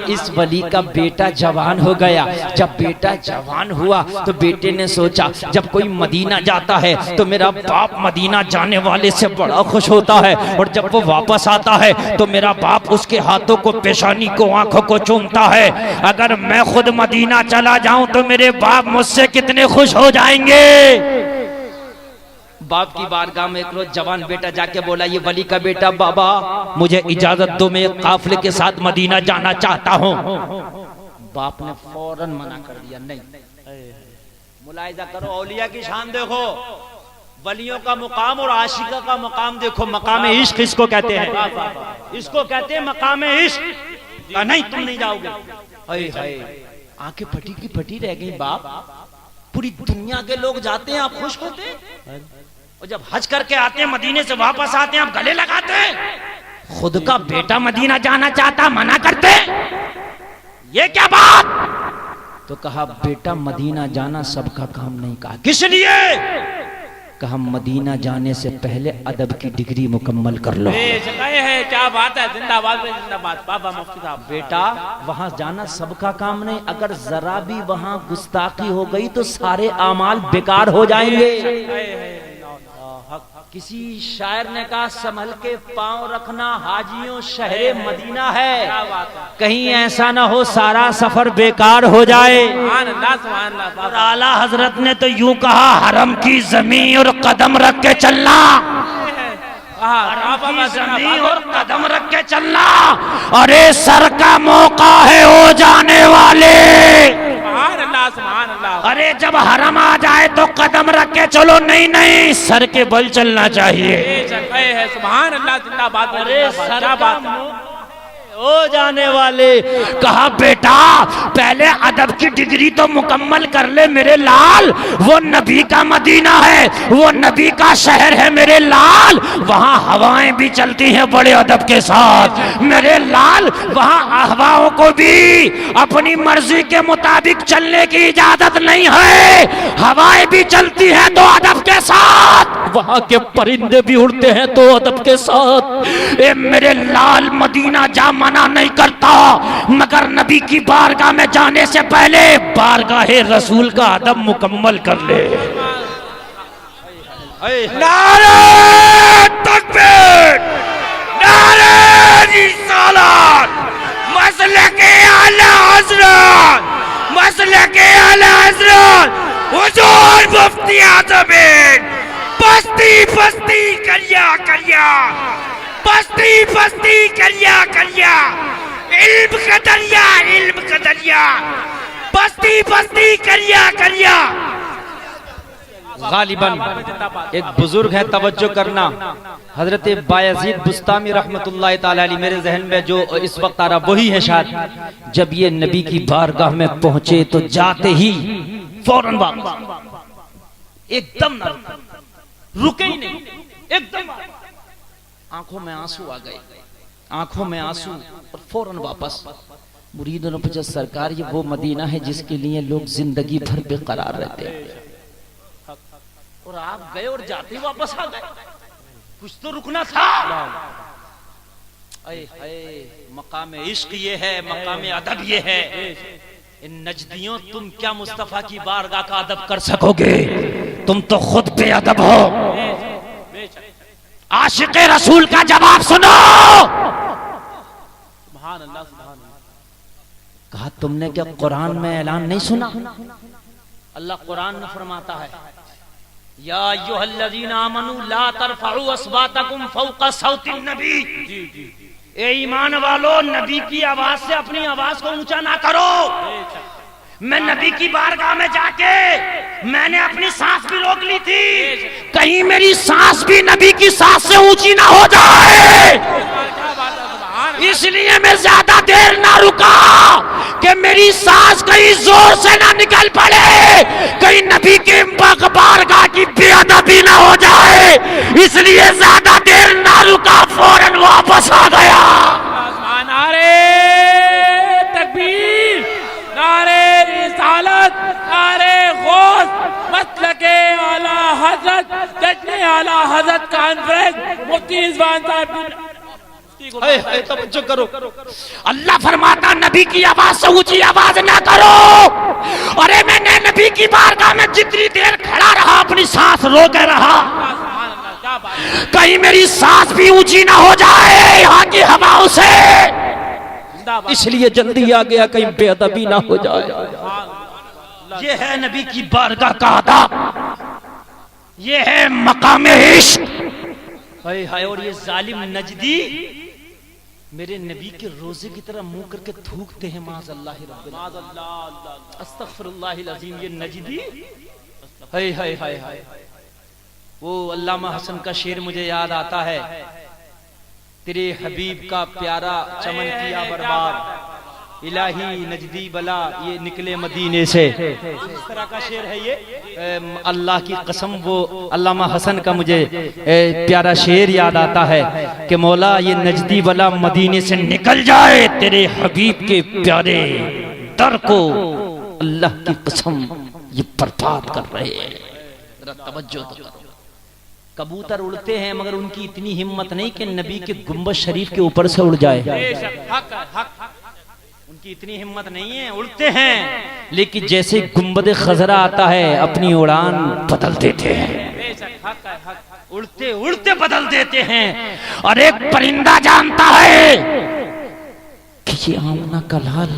इस वली का बेटा जवान हो गया। जब बेटा जवान हुआ तो बेटे ने सोचा जब कोई मदीना जाता है तो मेरा बाप मदीना जाने वाले से बड़ा खुश होता है, और जब वो वापस आता है तो मेरा बाप उसके हाथों को, पेशानी को, आंखों को चूमता है। अगर मैं खुद मदीना चला जाऊं तो मेरे बाप मुझसे कितने खुश हो जाएंगे। बाप की बारगाह में एक रोज जवान बेटा जाके बोला, ये वली का बेटा, बाबा मुझे इजाजत दो, मैं एक काफिले के साथ मदीना जाना चाहता हूँ। बाप ने फौरन मना कर दिया, नहीं मुलाहिजा करो, औलिया की शान देखो, वलियों का मुकाम और आशिका का मुकाम देखो। मकाम इश्क इसको कहते हैं, इसको कहते हैं मकाम इश्क। नहीं तुम नहीं जाओगे। हाय हाय, आंखें फटी की फटी रह गई बाप। पूरी दुनिया के लोग जाते हैं, आप खुश होते हैं? और जब हज करके आते हैं, मदीने से वापस आते हैं, आप गले लगाते हैं। खुद का बेटा मदीना जाना चाहता, मना करते, ये क्या बात? तो कहा बेटा मदीना जाना सबका काम नहीं। कहा किस लिए? कहा मदीना जाने से पहले अदब की डिग्री मुकम्मल कर लो। है क्या बात है, जिंदाबाद जिंदाबाद बाबा मुफ्ती साहब। बेटा वहां जाना सबका काम नहीं, अगर जरा भी वहां गुस्ताखी हो गई तो सारे आमाल बेकार हो जाएंगे। किसी शायर ने कहा संभल के पांव रखना हाजियों शहरे मदीना है, कहीं ऐसा ना हो सारा सफर बेकार हो जाए। और आला हजरत ने तो यूं कहा हरम की जमीन और कदम रख के चलना, जमीन और कदम रख के चलना। अरे सर का मौका है हो जाने वाले। अरे जब हरम आ जाए तो कदम रख के चलो, नहीं नहीं सर के बल चलना चाहिए। सुभान अल्लाह, जिंदाबाद। अरे सर का हो जाने वाले। कहा बेटा पहले अदब की डिग्री तो मुकम्मल कर ले मेरे लाल, वो नबी का मदीना है, वो नबी का शहर है मेरे लाल। वहाँ हवाएं भी चलती हैं बड़े अदब के साथ मेरे लाल। वहाँ हवाओं को भी अपनी मर्जी के मुताबिक चलने की इजाजत नहीं है, हवाएं भी चलती हैं तो अदब के साथ, वहाँ के परिंदे भी उड़ते हैं तो अदब के साथ। ए मेरे लाल मदीना जा मना नहीं करता, मगर नबी की बारगाह में जाने से पहले बारगाह रसूल का अदब मुकम्मल कर ले। नारे तकबीर, नारे रिसालत, मसलके आला हज़रत, मसलके आला हज़रत हुजूर मुफ्ती आज़म, बस्ती बस्ती करिया करिया, बस्ती बस्ती करिया करिया, इल्म का दरिया, इल्म का दरिया, बस्ती बस्ती करिया करिया। गालिबन एक बुजुर्ग है, तवज्जो करना, हजरत बायजीद बुस्तामी रहमतुल्लाह ताला अलैह। मेरे जहन में जो इस वक्त आ रहा वही है शायद। जब ये नबी की बारगाह में पहुंचे तो जाते ही फौरन वापस, एकदम ना रुके ही नहीं, एकदम आंखों में आंसू आ गए, आंखों में आंसू और फौरन वापस। मुरीद ने पूछा सरकार ये वो मदीना है जिसके लिए लोग जिंदगी भर बेकरार रहते हैं, और आप गए और जाते ही वापस आ गए, कुछ तो रुकना था। अये हाय, मकाम इश्क ये है, मकाम अदब ये है। इन नजदियों तुम क्या मुस्तफा की बारगाह का अदब कर सकोगे? तुम तो खुद बेअदब हो। आशिक़े रसूल का जवाब सुनो। कहा तुमने क्या कुरान में ऐलान नहीं सुना? अल्लाह कुरान में फरमाता है या अय्युहल्लज़ीना आमनू ला तरफ़अू अस्वातकुम फ़ौक़ सौतिन नबी। ए ईमान वालो, नबी की आवाज से अपनी आवाज को ऊंचा ना करो। मैं नबी की बारगाह में जाके मैंने अपनी सांस भी रोक ली थी, कहीं मेरी सांस भी नबी की सांस से ऊंची ना हो जाए, इसलिए मैं ज्यादा देर ना रुका कि मेरी सांस कहीं जोर से ना निकल पड़े, कहीं नबी की बारगाह की बेअदबी ना हो जाए, इसलिए ज्यादा देर ना रुका, फौरन वापस आ गया। नारे तकबीर, नारे रिसालत, नारे गौस, मसलके आला हजरत, जश्न आला हजरत कॉन्फ्रेंस मुफ्ती रिजवान साहब। तवज्जो करो, अल्लाह फरमाता नबी की आवाज से ऊंची आवाज ना करो। अरे मैंने नबी की बारगाह में जितनी देर खड़ा रहा अपनी सांस रोके रहा, कहीं मेरी सांस भी ऊंची ना हो जाए यहाँ की हवाओं से, इसलिए जल्दी आ गया कहीं बेअदबी ना हो जाए। ये है नबी की बारगाह का अदब, ये है मकाम इश्क। हाय हाय, और ये जालिम नजदी मेरे नबी के रोजे की तरह मुंह करके थूकते हैं, माज़अल्लाह रब्बिल अस्तगफिरुल्लाहिल अज़ीम। ये नजदी हाय हाय हाय हाय, वो अल्लामा हसन का शेर मुझे याद आता है, तेरे हबीब का प्यारा चमन किया बर्बाद, इलाही नजदी बला ये निकले मदीने से। इस तरह का शेर है ये। अल्लाह की कसम वो अल्लामा हसन का मुझे प्यारा शेर याद आता है कि मौला ये नजदी बला मदीने से निकल जाए, तेरे हबीब के प्यारे दर को अल्लाह की कसम ये बर्बाद कर रहे हैं। जरा तवज्जो तो करो। कबूतर उड़ते हैं मगर उनकी इतनी हिम्मत नहीं कि नबी के गुंबद शरीफ के ऊपर से उड़ जाए। उनकी इतनी हिम्मत नहीं है, उड़ते हैं लेकिन जैसे गुंबद खजरा आता है अपनी उड़ान बदल देते हैं, उड़ते उड़ते बदल देते हैं। और एक परिंदा जानता है कि ये आमना का लाल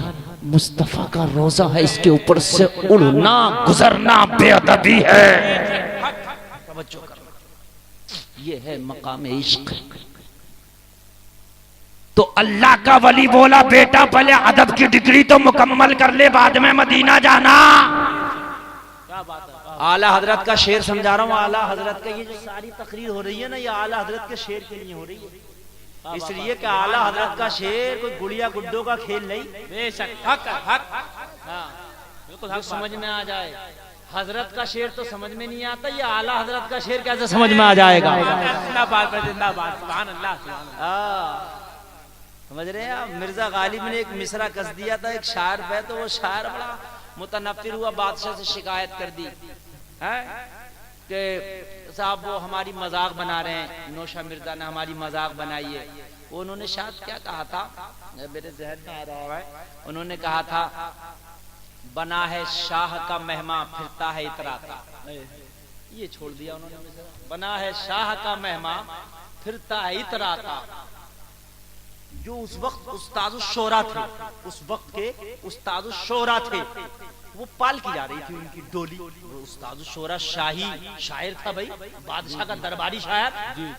मुस्तफा का रोजा है, इसके ऊपर से उड़ना गुजरना बेअदबी है। तवज्जो करो, ये है मकाम इश्क। तो अल्लाह का वली बोला बेटा पहले अदब की डिग्री तो मुकम्मल कर ले, बाद में मदीना जाना। क्या बात है। आला हजरत का शेर समझा रहा हूँ। आला हजरत का ये जो सारी तकरीर हो रही है ना, ये आला हजरत के शेर के लिए हो रही है, इसलिए कि आला हजरत का शेर कोई गुड़िया गुड्डों का खेल नहीं। बेशक हक हक, हाँ बिल्कुल समझ में आ जाए। हजरत का शेर तो समझ में नहीं आता, ये आला हजरत का शेर कैसे समझ में आ जाएगा। जिंदाबाद जिंदाबाद, सुभान अल्लाह। समझ रहे हैं आप। मिर्जा गालिब ने एक मिसरा कस दिया था एक शायर पे, तो वो शायर बड़ा मुतनफ्फिर हुआ, बादशाह से शिकायत कर दी है कि साहब वो हमारी मजाक बना रहे हैं, नौशा मिर्जा ने हमारी मजाक बनाई है। उन्होंने शायद क्या कहा था, मेरे जहन में आ रहा है, उन्होंने कहा था बना है शाह का मेहमान फिरता है इतराता। ये छोड़ दिया उन्होंने, बना है शाह का मेहमान फिरता है इतराता। जो उस वक्त उस्ताद शोरा थे, उस वक्त के उस्ताद शोरा थे, वो पाल की जा रही थी उनकी डोली। उस्ताद शोरा शाही शायर था भाई, बादशाह का दरबारी शायर,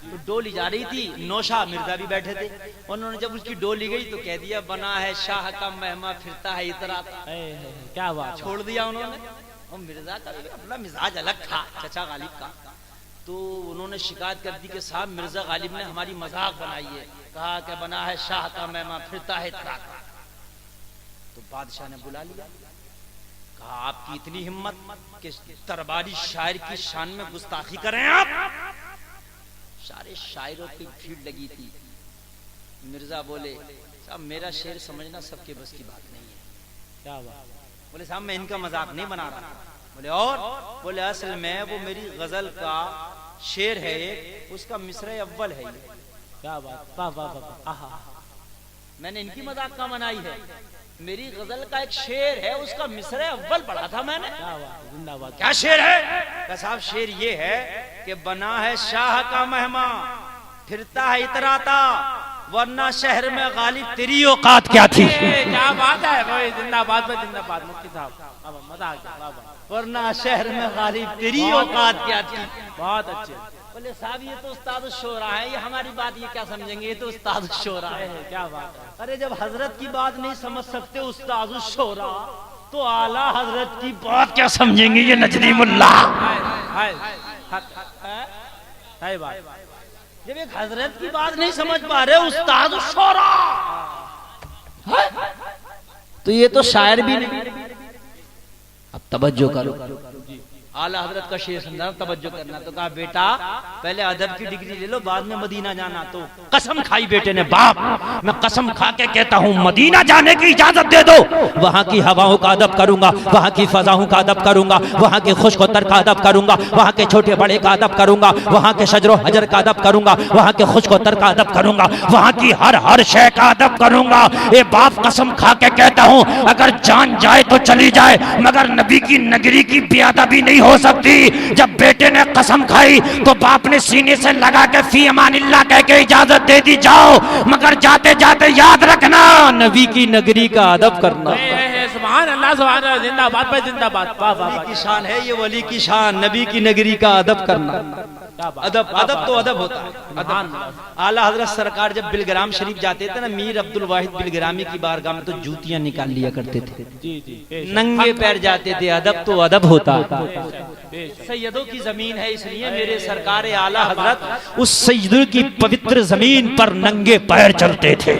तो डोली जा रही थी, नौशाह मिर्जा भी बैठे थे। उन्होंने जब उसकी डोली गई तो कह दिया बना है शाह का मेहमा फिरता है इतराता। क्या बात, छोड़ दिया उन्होंने। और मिर्जा का अपना मिजाज अलग था, चचा गालिब का। तो उन्होंने शिकायत कर दी कि साहब मिर्जा गालिब ने हमारी मजाक बनाई है, कहा कि बना है शाह का मेहमा फिरता है इतराता। तो बादशाह ने बुला लिया, कहा आपकी इतनी हिम्मत कि दरबारी शायर की शान में गुस्ताखी करें आप। सारे शायरों की भीड़ लगी थी। मिर्जा बोले साहब मेरा शेर समझना सबके बस की बात नहीं है। क्या बात। बोले साहब मैं इनका मजाक नहीं बना रहा। बोले और? बोले असल में वो मेरी गजल का शेर है, उसका मिसरे अव्वल है। क्या बात, वाह वाह वाह, मैंने इनकी मजाक का मनाई है। मेरी गजल का एक शेर है, उसका मिसरे अव्वल पढ़ा था मैंने। जिंदाबाद। क्या शेर है? साहब शेर ये है कि बना है शाह का मेहमा फिरता है इतराता, वरना शहर में गालिब तेरी औकात क्या थी। क्या बात है, जिंदाबाद जिंदाबाद मुफ्ती साहब, मजा आ गया। वरना शहर में गालिब तेरी औकात क्या थी। बहुत अच्छे। बोले साहब ये तो उस्ताद शोरा है, ये हमारी बात ये क्या समझेंगे, ये तो उस्ताद शोरा है। क्या बात है। अरे जब हजरत की बात नहीं समझ सकते उस्ताद शोरा, तो आला हजरत की बात क्या समझेंगे ये नजदी मुल्ला। जब एक हजरत की बात नहीं समझ पा रहे उस्ताद शोरा, तो ये तो शायर भी नहीं। अब तवज्जो करो, आला हजरत का शेर समझा, तवज्जो करना। तो कहा बेटा पहले अदब की डिग्री ले लो, बाद में मदीना जाना। तो कसम खाई बेटे ने, बाप मैं कसम खा के कहता हूँ मदीना जाने की इजाजत दे दो। वहाँ की हवाओं का अदब करूंगा, वहाँ की फजाओं का अदब करूंगा, वहाँ के खुशकोतर का अदब करूंगा, वहाँ के छोटे बड़े का अदब करूंगा, वहाँ के शजरो हजर का अदब करूंगा, वहाँ के खुशकोतर का अदब करूंगा, वहाँ की हर शय का अदब करूंगा। ए बाप कसम खा के कहता हूँ अगर जान जाए तो चली जाए, मगर नबी की नगरी की बेअदबी नहीं हो सकती। जब बेटे ने कसम खाई तो बाप ने सीने से लगा के फी अमानिल्लाह कह के इजाजत दे दी, जाओ, मगर जाते जाते याद रखना नबी की नगरी का अदब करना। सुभान अल्लाह, सुभान अल्लाह, जिंदाबाद पे जिंदाबाद। वाह वाह, की शान है ये, वली की शान, नबी की नगरी का अदब करना। अदब अदब तो अदब होता है। अदब। आला हजरत सरकार जब बिलग्राम शरीफ जाते थे ना, मीर अब्दुल वाहिद बिलग्रामी की बारगाह में तो जूतियां निकाल लिया करते थे, नंगे पैर जाते थे। अदब तो अदब होता है। सैयदों की जमीन है, इसलिए मेरे सरकार आला हजरत उस सैयदों की पवित्र जमीन पर नंगे पैर चलते थे।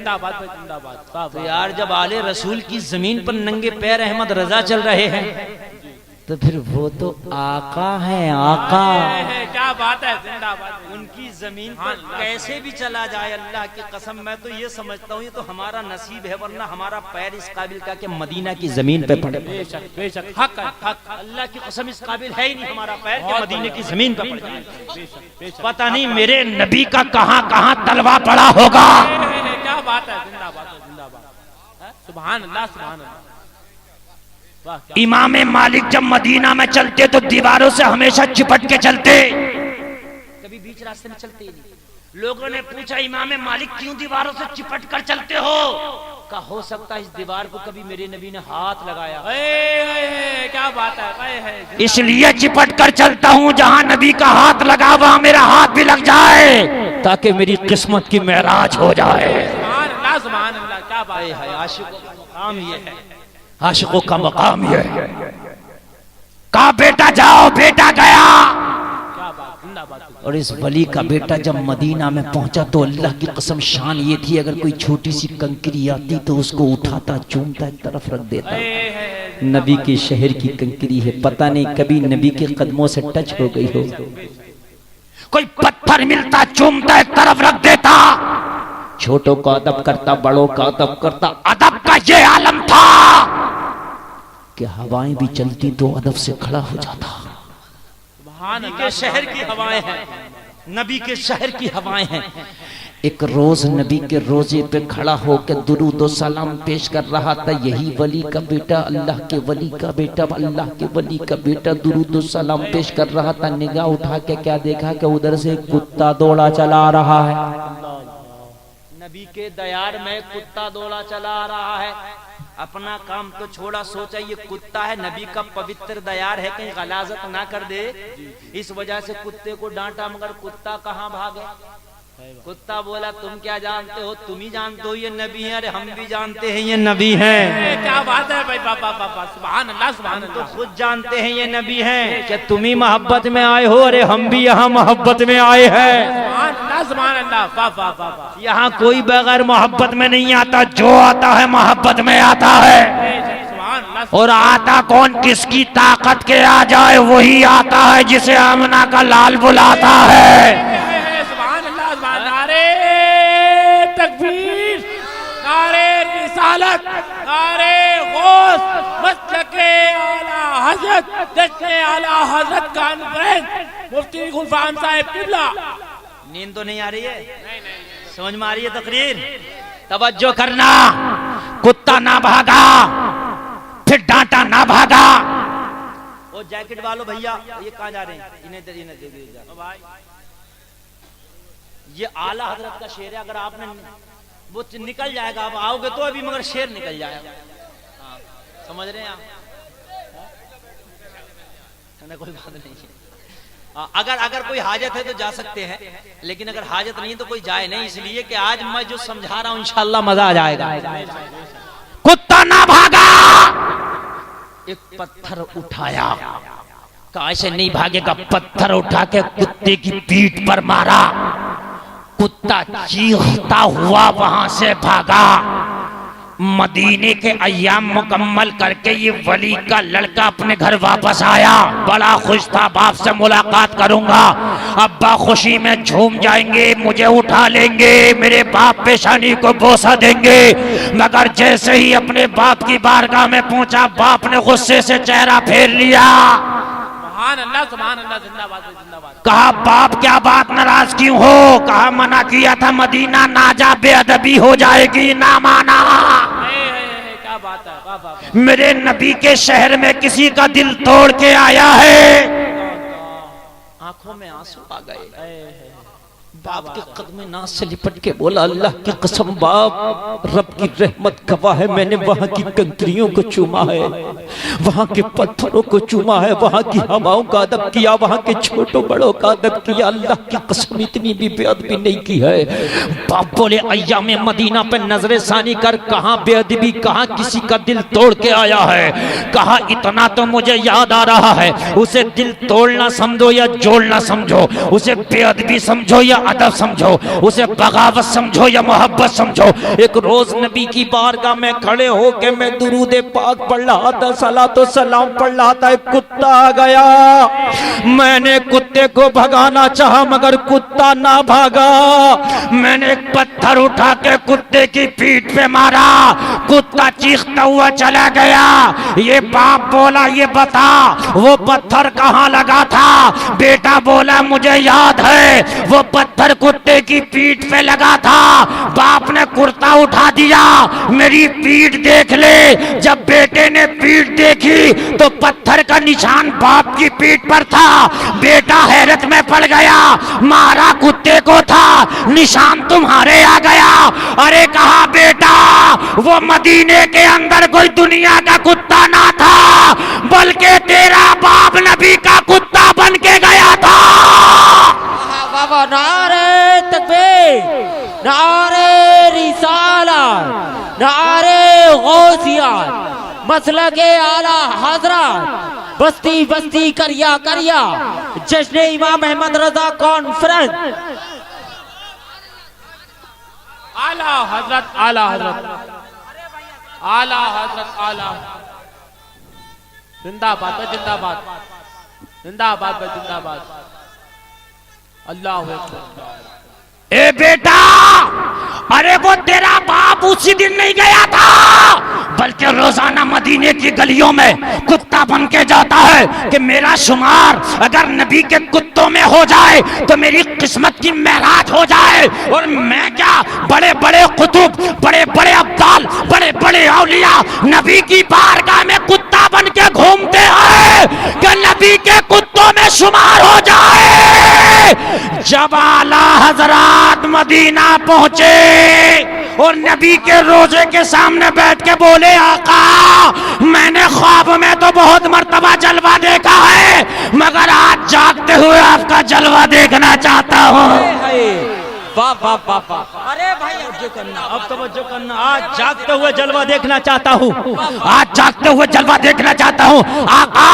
तो यार जब आले रसूल की जमीन पर नंगे पैर अहमद रजा चल रहे हैं तो फिर वो तो आका है, आका। क्या बात है, जिंदाबाद। उनकी जमीन पर कैसे भी चला जाए, अल्लाह की कसम मैं तो ये समझता हूँ ये तो हमारा नसीब है, वरना हमारा पैर इस काबिल का कि मदीना की जमीन पे पड़े। बेशक हक है, हक। अल्लाह की कसम इस काबिल है ही नहीं हमारा पैर कि मदीने की जमीन पे पड़े। पता नहीं मेरे नबी का कहाँ कहाँ तलवा पड़ा होगा। क्या बात है, जिंदाबाद जिंदाबाद। सुभान अल्लाह, सुभान अल्लाह। इमाम मालिक जब मदीना में चलते तो दीवारों से हमेशा चिपट के चलते, कभी बीच रास्ते में चलते ही नहीं। लोगों ने पूछा इमाम मालिक क्यों दीवारों से चिपट कर चलते हो? का हो सकता है इस दीवार को कभी मेरे नबी ने हाथ लगाया। क्या बात है, इसलिए चिपट कर चलता हूँ, जहाँ नबी का हाथ लगा वहाँ मेरा हाथ भी लग जाए, ताकि मेरी किस्मत की महराज हो जाए। सुभान अल्लाह, सुभान अल्लाह। क्या बात है, आशिकों का मकाम ये है, आशिकों का मकाम ये है। कहा बेटा जाओ, बेटा गया। क्या बात, जिंदाबाद। और इस वली का बेटा जब मदीना में पहुंचा तो अल्लाह की कसम शान ये थी, अगर कोई छोटी सी कंकरी आती तो उसको उठाता, चूमता, एक तरफ रख देता। नबी के शहर की कंकरी है, पता नहीं कभी नबी के कदमों से टच हो गई हो। कोई पत्थर मिलता, चूमता, एक तरफ रख देता। छोटों का अदब करता, बड़ों का अदब करता। अदब का ये आलम था कि हवाएं भी चलती तो अदब से खड़ा हो जाता। नबी के शहर की हवाएं हैं, नबी के शहर की हवाएं हैं। एक रोज नबी के रोजे पे खड़ा होकर दुरूद और सलाम पेश कर रहा था। यही वली का बेटा, अल्लाह के वली का बेटा, अल्लाह के वली का बेटा दुरूद और सलाम पेश कर रहा था। निगाह उठा के क्या देखा कि उधर से कुत्ता दौड़ा चला रहा है। नबी के दयार में कुत्ता दौड़ा चला रहा है। अपना काम तो छोड़ा, सोचा ये कुत्ता है, नबी का पवित्र दयार है, कहीं गलाजत ना कर दे, इस वजह से कुत्ते को डांटा। मगर कुत्ता कहाँ भागे? कुत्ता बोला तुम क्या जानते हो, तुम ही जानते हो ये नबी हैं। अरे हम भी जानते हैं ये नबी हैं। क्या बात है भाई, बाबा बाबा, सुभान अल्लाह, सुभान अल्लाह। तो खुद जानते हैं ये नबी हैं। क्या तुम ही मोहब्बत में आए हो? अरे हम भी यहाँ मोहब्बत में आए हैं। सुभान अल्लाह, सुभान अल्लाह। वाह वाह वाह वाह। यहाँ कोई बगैर मोहब्बत में नहीं आता, जो आता है मोहब्बत में आता है। सुभान अल्लाह। और आता कौन? किसकी ताकत के आ जाए वही आता है, जिसे आमना का लाल बुलाता है। तकबीर, नारे रिसालत, नारे गौस, मसलके आला हजरत, जश्न आला हजरत का अनुग्रह मुफ्ती गुलफाम साहिब किबला। नींद तो नहीं आ रही है? समझ में आ रही है तकरीर? तवज्जो करना। कुत्ता ना भागा, फिर डांटा ना भागा। वो जैकेट वालों भैया ये कहाँ जा रहे हैं? इन्हें दे भाई। ये आला हजरत का शेर है, अगर आपने वो निकल जाएगा, आप आओगे तो अभी, मगर शेर निकल जाएगा। हाँ, समझ रहे हैं आप? कोई बात नहीं है। अगर कोई हाजत है तो जा सकते हैं, लेकिन अगर हाजत नहीं है तो कोई जाए नहीं, इसलिए कि आज मैं जो समझा रहा हूं इंशाअल्लाह मजा आ जाएगा। कुत्ता ना भागा, एक पत्थर उठाया। कहा ऐसे नहीं भागेगा, पत्थर उठा के कुत्ते की पीठ पर मारा। कुत्ता चीखता हुआ वहां से भागा। मदीने के अय्याम मुकम्मल करके ये वली का लड़का अपने घर वापस आया। बड़ा खुश था, बाप से मुलाकात करूंगा। अब्बा खुशी में झूम जाएंगे, मुझे उठा लेंगे, मेरे बाप पेशानी को बोसा देंगे। मगर जैसे ही अपने बाप की बारगाह में पहुंचा, बाप ने गुस्से से चेहरा फेर लिया। सुभान अल्लाह, सुभान अल्लाह, जिंदाबाद जिंदाबाद। कहा बाप क्या बात, नाराज क्यों हो? कहा मना किया था, मदीना ना जा, बेअदबी हो जाएगी। ना माना। क्या बात है, वाह वाह। मेरे नबी के शहर में किसी का दिल तोड़ के आया है। आंखों में आंसू आ गए। बाप के कदमे नाज से लिपट के बोला, अल्लाह की कसम बाप, रब की रहमत गवाह है, मैंने वहां की कंकरियों को चूमा है, वहां के पत्थरों को चूमा है, वहां की हवाओं का अदब किया, वहां के छोटों बड़ों का अदब किया। अल्लाह की कसम इतनी भी बेअदबी नहीं की है। बाप बोले, अय्याम मदीना पे नजरे सानी कर, कहां बेअदबी, कहां किसी का दिल तोड़ के आया है। कहा इतना तो मुझे याद आ रहा है, उसे दिल तोड़ना समझो या जोड़ना समझो, उसे बेअदबी समझो या अदब समझो, उसे बगावत समझो या मोहब्बत समझो। एक रोज नबी की बारगाह में खड़े होके मैं दुरूद पाक पढ़ रहा था, सलातो सलाम पढ़ रहा था, एक कुत्ता आ गया। मैंने कुत्ते को भगाना चाहा मगर कुत्ता ना भागा। मैंने एक पत्थर उठा के कुत्ते की पीठ पे मारा, कुत्ता चीखता हुआ चला गया। ये बाप बोला, ये बता वो पत्थर कहाँ लगा था? बेटा बोला, मुझे याद है, वो पत्थर कुत्ते की पीठ पे लगा था। बाप ने कुर्ता उठा दिया, मेरी पीठ देख ले। जब बेटे ने पीठ देखी तो पत्थर का निशान बाप की पीठ पर था। बेटा हैरत में पड़ गया, मारा कुत्ते को था, निशान तुम्हारे आ गया। अरे कहा बेटा, वो मदीने के अंदर कोई दुनिया का कुत्ता ना था, बल्कि तेरा बाप नबी का कुत्ता बन के गया था। बाबा नारे तकबीर, नारे रिसालत, नारे गौसियत, मसलके आला हजरत, बस्ती बस्ती करिया करिया, जश्न इमाम अहमद रजा कॉन्फ्रेंस। आला हजरत, आला हजरत, आला हजरत, आला जिंदाबाद, जिंदाबाद, जिंदाबाद, जिंदाबाद। अल्लाह अकबर। ए बेटा, अरे वो तेरा बाप उसी दिन नहीं गया था, बल्कि रोजाना मदीने की गलियों में कुत्ता बन के जाता है कि मेरा शुमार अगर नबी के कुत्तों में हो जाए तो मेरी किस्मत की महराज हो जाए। और मैं क्या, बड़े बड़े कुतुब, बड़े बड़े अब्दाल, बड़े बड़े औलिया नबी की बारगाह में कुत्ता बन के घूमते हैं कि नबी के कुत्तों में शुमार हो जाए। जब आला हजरात मदीना पहुंचे और नबी के रोजे के सामने बैठ के बोले, आका मैंने ख्वाब में तो बहुत मर्तबा जलवा देखा है, मगर आज जागते हुए आपका जलवा देखना चाहता हूँ। वाह वाह वाह वाह। अरे भाई अब तवज्जो करना, आज जागते हुए जलवा देखना चाहता हूँ, आज जागते हुए जलवा देखना चाहता हूँ। आका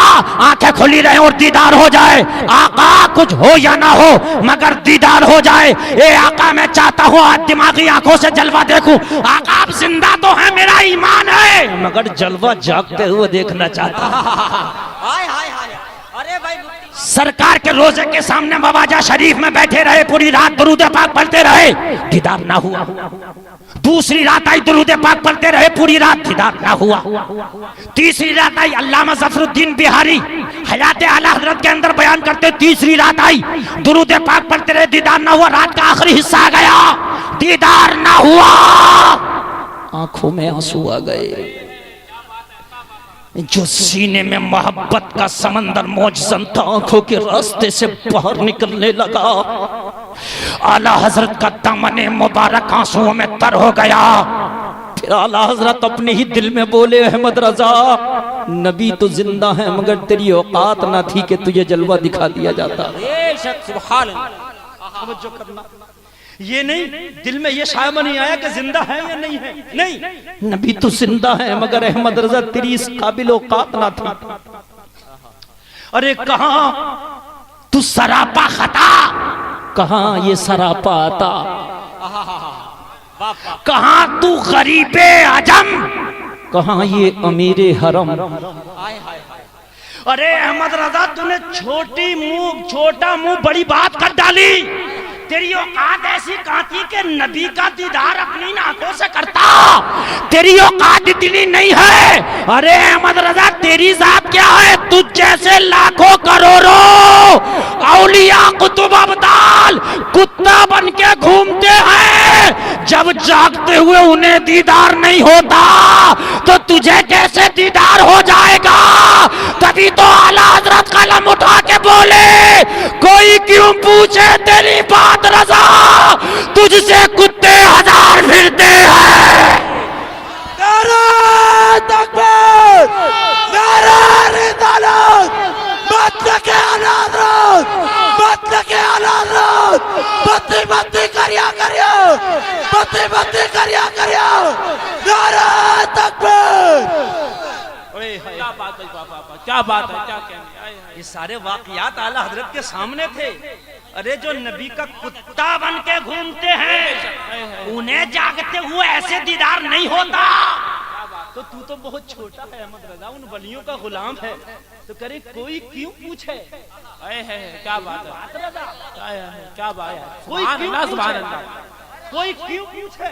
आंखें खुली रहे और दीदार हो जाए। आका कुछ हो या ना हो मगर दीदार हो जाए। ए आका मैं चाहता हूँ आज दिमागी आंखों से जलवा देखूं। आका आप जिंदा तो है, मेरा ईमान है, मगर जलवा जागते हुए देखना चाहता हूँ। हाय हाय हाय। अरे भाई सरकार के रोजे के सामने मवाजा शरीफ में बैठे रहे, पूरी रात दुरूद पाक पढ़ते रहे, दीदार ना हुआ। दूसरी रात आई, दुरूद पाक पढ़ते रहे, पूरी रात दीदार ना हुआ। तीसरी रात आई, अल्लामा ज़फ़रुद्दीन बिहारी हयात आला हज़रत के अंदर बयान करते, तीसरी रात आई, दुरूद पाक पढ़ते रहे, दीदार ना हुआ। रात का आखिरी हिस्सा आ गया, दीदार ना हुआ, आंखों में आंसू आ गए। जो सीने में मोहब्बत का समंदर मौजज़न था, आंखों के रास्ते से बाहर निकलने लगा। आला हजरत का दामन मुबारक आंसुओं में तर हो गया। फिर आला हजरत अपने ही दिल में बोले, अहमद रजा नबी तो जिंदा है मगर तेरी औकात ना थी कि तुझे जलवा दिखा दिया जाता। सुभान अल्लाह। तवज्जो करना, ये नहीं दिल में ये शायबा नहीं आया कि जिंदा है या नहीं है, नहीं, नबी तो जिंदा है मगर अहमद रजा तेरी इस काबिल औकात ना थी। अरे कहाँ तू सरापा खता, कहाँ ये सरापा आता, कहाँ तू गरीबे आजम, कहाँ ये अमीरे हरम। अरे अहमद रजा तूने छोटा मुंह बड़ी बात कर डाली। तेरी औकात ऐसी कहाँ थी कि नबी का दीदार अपनी आंखों से करता? तेरी औकात इतनी नहीं है। अरे अहमद रजा तेरी जात क्या है, तुझ जैसे लाखों करोड़ों औलिया कुतुब अब्दाल कुत्ता बन के घूमते हैं। जब जागते हुए उन्हें दीदार नहीं होता तो तुझे कैसे दीदार हो जाएगा? तभी तो आला हजरत कलम उठा के बोले, कोई क्यों पूछे तेरी बात रजा, तुझसे कुत्ते हजार फिरते हैं। नारा तकबीर, नारा रिसालत, मसलके आला हज़रत, मसलके आला हज़रत, बत्ती बत्ती करिया करिया, बत्ती बत्ती करिया करिया, नारा तकबीर। क्या बात है बाबा, क्या बात है, क्या कहने। ये सारे वाकयात आला हजरत के सामने थे। अरे जो नबी का कुत्ता बन के घूमते हैं उन्हें जागते हुए ऐसे दीदार नहीं होता। तो तू तो बहुत छोटा है अहमद रजा, उन वलियों का गुलाम है, तो करे कोई क्यों पूछे। क्या बात है, क्या बात है, कोई सुभान क्यों अल्लाह, पूछे? सुभान अल्लाह, कोई क्यों पूछे।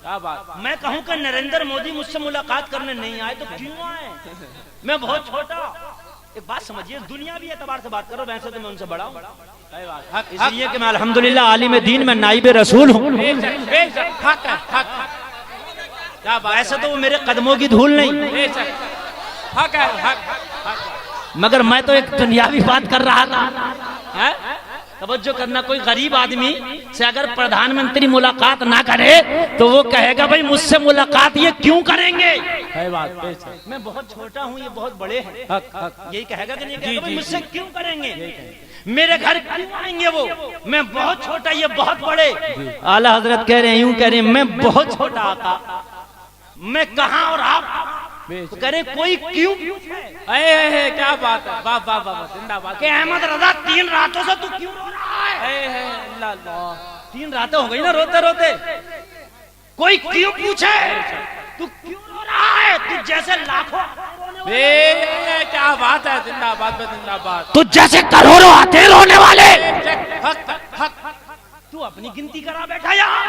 क्या बात। मैं कहूं कि नरेंद्र मोदी मुझसे मुलाकात करने नहीं आए तो क्यों आए। मैं बहुत छोटा। एक बात समझिए, दुनिया भी एतबार से बात करो, वैसे तो मैं उनसे बड़ा हूं। इसलिए कि मैं अल्हम्दुलिल्लाह आलिम दीन में नाइब रसूल हूं। ऐसे तो वो मेरे कदमों की धूल नहीं, मगर मैं तो एक दुनियावी बात कर रहा था। तवज्जो करना, कोई गरीब आदमी से अगर प्रधानमंत्री मुलाकात ना करे तो वो कहेगा भाई मुझसे मुलाकात ये क्यों करेंगे। मैं बहुत छोटा हूँ, ये बहुत बड़े हैं, यही कहेगा कि नहीं कहेगा भाई मुझसे क्यों करेंगे, मेरे घर क्यों आएंगे वो, मैं बहुत छोटा ये बहुत बड़े। आला हजरत कह रहे हैं, यूं कह रहे हैं, मैं बहुत छोटा आका, मैं कहाँ और आप तो कह रहे कोई क्यों। क्या बात है, वाह वाह वाह, जिंदाबाद। कि अहमद रजा 3 रातों से तू क्यों रो रहा है। 3 रातें हो गई ना रोते रोते, कोई क्यों पूछे तू क्यों रो रहा है। तू जैसे लाखों क्या बात है, जिंदाबाद जिंदाबाद। तुझ जैसे करोड़ों आते रोने वाले। तू अपनी गिनती करा बैठा यार।